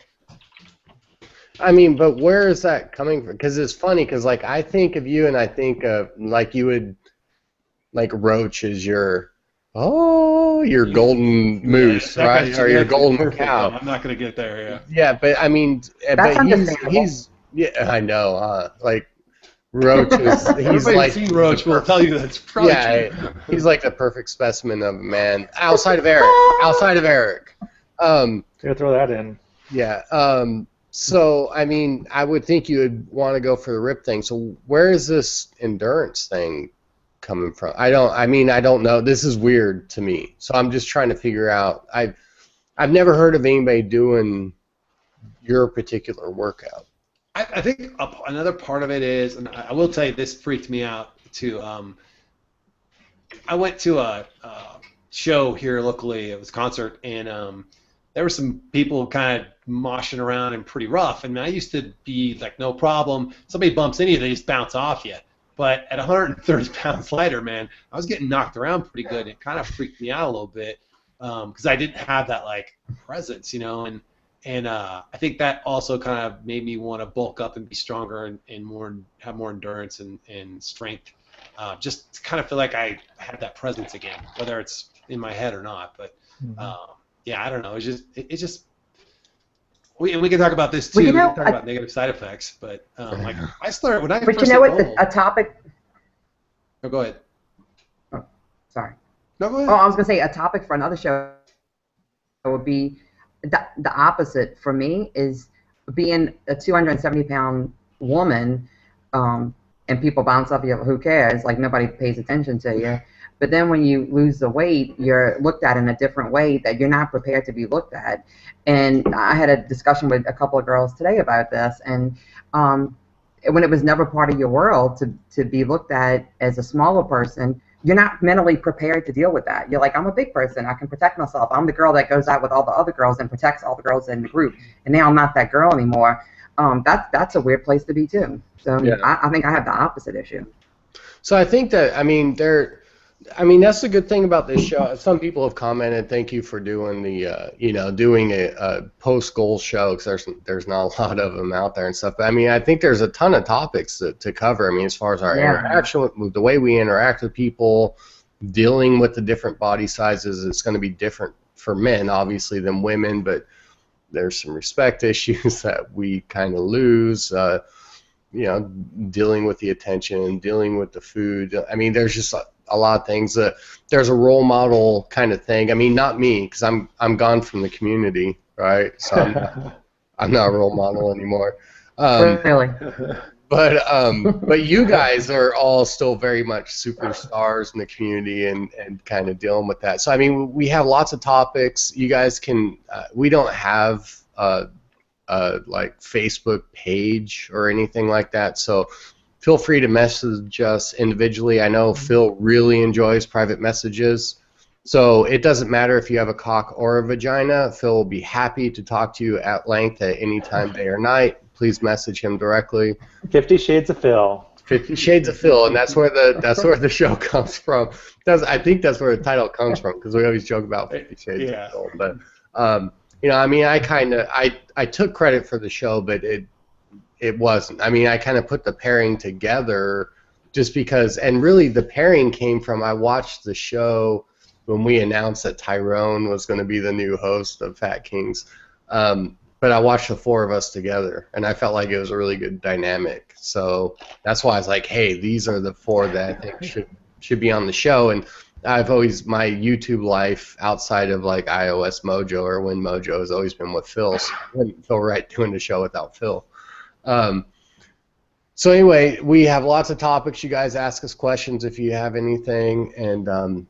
I mean, but where is that coming from? Because it's funny, because like I think of you and I think of like you would, like Roach is your golden moose, right? Or your golden cow. I'm not gonna get there, yeah. Yeah, but I mean, he's I know, like Roach is he's like seen Roach will tell you that's probably true. He's like the perfect specimen of a man outside of Eric. Gotta throw that in. Yeah. So, I mean, I would think you would want to go for the rip thing. So, where is this endurance thing coming from? I don't know. This is weird to me. So, I'm just trying to figure out. I've never heard of anybody doing your particular workout. I think another part of it is, and I will tell you, this freaked me out too. I went to a show here locally. It was a concert, and there were some people kind of moshing around and pretty rough. And I used to be like, no problem. Somebody bumps into you, they just bounce off you. But at 130 pounds lighter, man, I was getting knocked around pretty good. It kind of freaked me out a little bit because I didn't have that like presence, And I think that also kind of made me want to bulk up and be stronger and have more endurance and strength. Just to kind of feel like I had that presence again, whether it's in my head or not. But yeah, I don't know. It's just. We can talk about this too. We can talk about negative side effects, but like I started when I. But you know what? A topic. Oh, go ahead. Oh, sorry. No, go ahead. Oh, I was gonna say a topic for another show would be the opposite for me is being a 270-pound woman, and people bounce off you. Who cares? Like nobody pays attention to you. But then when you lose the weight, you're looked at in a different way that you're not prepared to be looked at. And I had a discussion with a couple of girls today about this, and when it was never part of your world to be looked at as a smaller person, you're not mentally prepared to deal with that. You're like, I'm a big person. I can protect myself. I'm the girl that goes out with all the other girls and protects all the girls in the group. And now I'm not that girl anymore. That's a weird place to be, too. So Yeah. I think I have the opposite issue. So I think that, that's the good thing about this show. Some people have commented, thank you for doing doing a post-goal show, because there's not a lot of them out there and stuff. But I think there's a ton of topics to cover. As far as our interaction with the way we interact with people, dealing with the different body sizes, it's going to be different for men, obviously, than women, but there's some respect issues that we kind of lose. Dealing with the attention, dealing with the food. There's just a lot of things. There's a role model kind of thing. Not me, because I'm gone from the community, right? So I'm not a role model anymore. Really? But you guys are all still very much superstars in the community and kind of dealing with that. So we have lots of topics. You guys can. We don't have like Facebook page or anything like that. So feel free to message us individually. I know Phil really enjoys private messages. So it doesn't matter if you have a cock or a vagina. Phil will be happy to talk to you at length at any time, day or night. Please message him directly. 50 Shades of Phil. 50 Shades of Phil, and that's where the show comes from. I think that's where the title comes from, because we always joke about 50 Shades of Phil. But I took credit for the show, but it wasn't. I kind of put the pairing together just because, and really the pairing came from, I watched the show when we announced that Tyrone was going to be the new host of Fat Kings. But I watched the four of us together, and I felt like it was a really good dynamic. So that's why I was like, hey, these are the four that I think should be on the show. And I've always, my YouTube life outside of like iOS Mojo or Win Mojo has always been with Phil. So I wouldn't feel right doing the show without Phil. So anyway, we have lots of topics. You guys ask us questions if you have anything. And do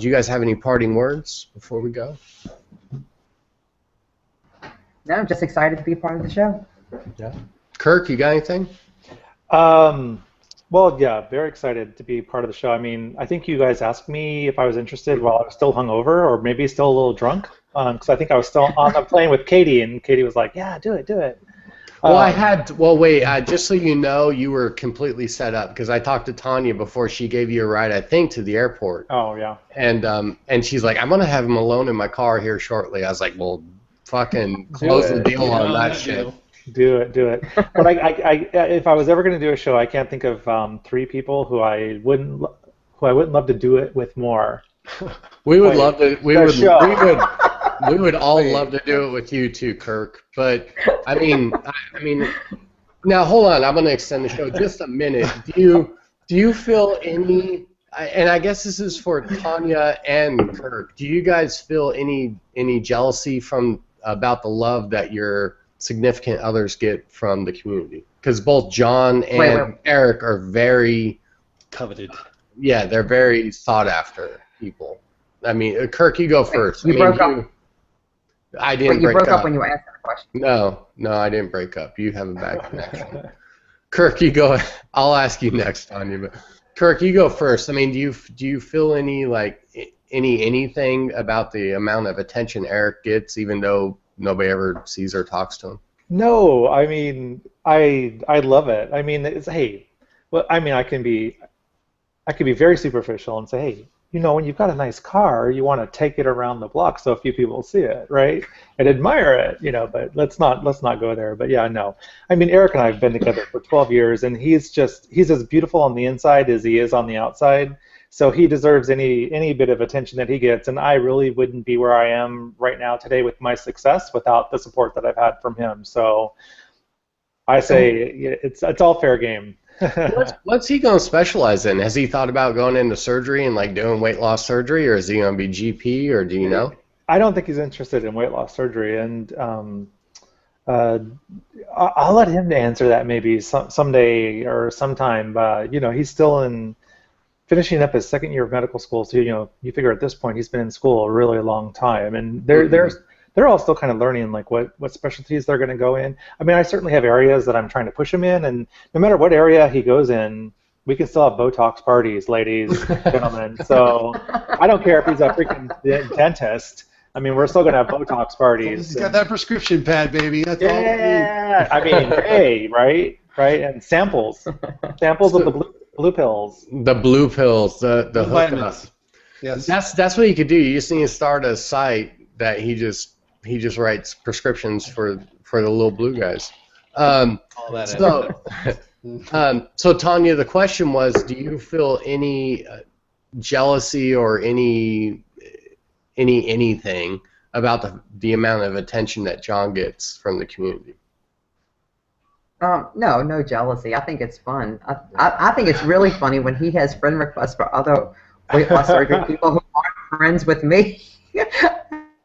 you guys have any parting words before we go? No, I'm just excited to be part of the show. Yeah. Kirk, you got anything? Well, yeah, very excited to be part of the show. I think you guys asked me if I was interested while I was still hungover or maybe still a little drunk, because I think I was still on the plane with Katie, and Katie was like, yeah, do it. Well, wait, just so you know, you were completely set up, because I talked to Tanya before she gave you a ride, I think, to the airport. Oh, yeah. And she's like, I'm going to have him alone in my car here shortly. I was like, well, fucking close the deal on that shit. Do it. But I if I was ever going to do a show, I can't think of 3 people who I wouldn't love to do it with more. We would love to. We would all love to do it with you too, Kirk. But now hold on. I'm going to extend the show just a minute. Do you feel any? And I guess this is for Tanya and Kirk. Do you guys feel any jealousy about the love that your significant others get from the community? Because both John and Eric are very coveted. Yeah, they're very sought after people. Kirk, you go first. You broke up. I didn't break up. You broke up when you were asking the question. No, I didn't break up. You have a bad connection. Kirk, you go. I'll ask you next, Tanya. But Kirk, you go first. Do you feel anything about the amount of attention Eric gets, even though nobody ever sees or talks to him? No, I love it. I can be very superficial and say, hey, when you've got a nice car, you want to take it around the block so a few people see it, right? And admire it, but let's not go there. But yeah, no. Eric and I have been together for 12 years, and he's as beautiful on the inside as he is on the outside. So he deserves any bit of attention that he gets, and I really wouldn't be where I am right now today with my success without the support that I've had from him. So I say it's all fair game. What's he going to specialize in? Has he thought about going into surgery and doing weight loss surgery, or is he going to be GP, or do you know? I don't think he's interested in weight loss surgery, and I'll let him answer that maybe someday or sometime. He's still in finishing up his second year of medical school, so you figure at this point he's been in school a really long time, and they're all still kind of learning like what specialties they're going to go in. I mean, I certainly have areas that I'm trying to push him in, and no matter what area he goes in, we can still have Botox parties, ladies, gentlemen. So I don't care if he's a freaking dentist. I mean, we're still going to have Botox parties. He's got that prescription pad, baby. That's all. Yeah, I mean, hey, right, and samples of the blue pills. The blue pills, the vitamins. Yes. That's what you could do. You just need to start a site that he just writes prescriptions for the little blue guys. So Tanya, the question was, do you feel any jealousy or anything about the amount of attention that John gets from the community? No jealousy. I think it's fun. I think it's really funny when he has friend requests for other weight loss surgery people who aren't friends with me.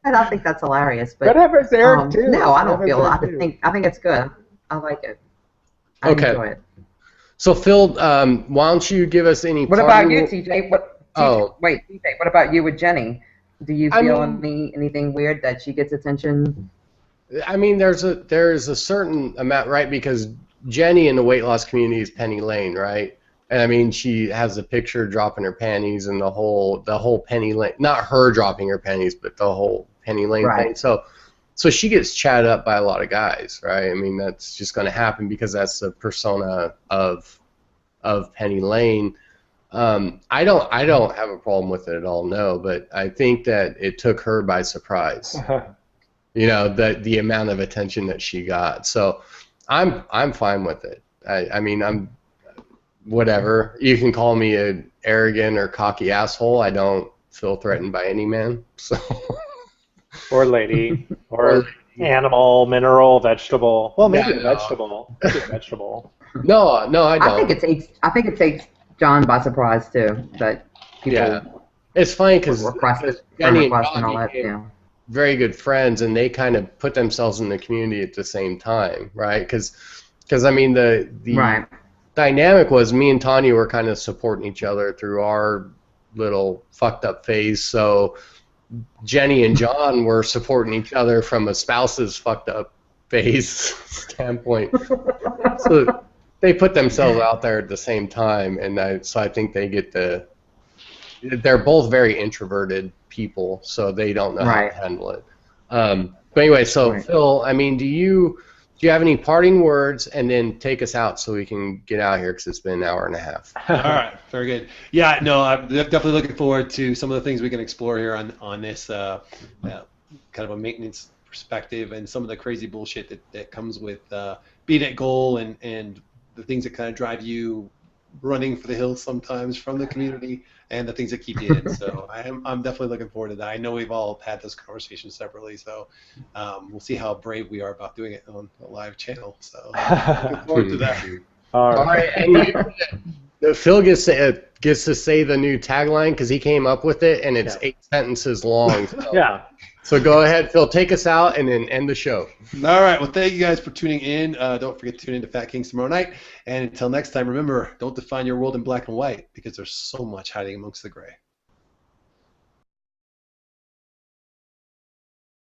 And I think that's hilarious. But whatever's Eric too. No, I don't feel. I think it's good. I like it. I enjoy it. So Phil, why don't you give us any? What about you, TJ? Wait, TJ. What about you with Jenny? Do you feel anything weird that she gets attention? I mean, there's a certain amount, right? Because Jenny in the weight loss community is Penny Lane, right? And I mean, she has a picture dropping her panties and the whole Penny Lane, not her dropping her panties, but the whole Penny Lane thing. So she gets chatted up by a lot of guys, right? I mean, that's just going to happen because that's the persona of Penny Lane. I don't have a problem with it at all, no. But I think that it took her by surprise. The amount of attention that she got. So I'm fine with it. I mean, I'm whatever. You can call me an arrogant or cocky asshole. I don't feel threatened by any man. So. Or lady, or animal, mineral, vegetable. Well, maybe vegetable. Maybe vegetable. No, I don't. I think it takes John by surprise too. That people. It's funny because Jenny and John all that, very good friends, and they kind of put themselves in the community at the same time, right? Because I mean the dynamic was me and Tanya were kind of supporting each other through our little fucked up phase. So Jenny and John were supporting each other from a spouse's fucked up phase standpoint. So they put themselves out there at the same time, and so I think they get they're both very introverted people, so they don't know how to handle it. But anyway, so Phil, I mean, do you have any parting words, and then take us out so we can get out of here because it's been an hour and a half. All right, very good. Yeah, no, I'm definitely looking forward to some of the things we can explore here on this kind of a maintenance perspective and some of the crazy bullshit that comes with being at goal and the things that kind of drive you running for the hills sometimes from the community and the things that keep you in. So I'm definitely looking forward to that. I know we've all had those conversations separately, so we'll see how brave we are about doing it on a live channel. So looking forward to that. All right. And Phil gets to say the new tagline because he came up with it, and it's 8 sentences long. So. So go ahead, Phil. Take us out and then end the show. All right. Well, thank you guys for tuning in. Don't forget to tune in to Fat Kings tomorrow night. And until next time, remember, don't define your world in black and white because there's so much hiding amongst the gray.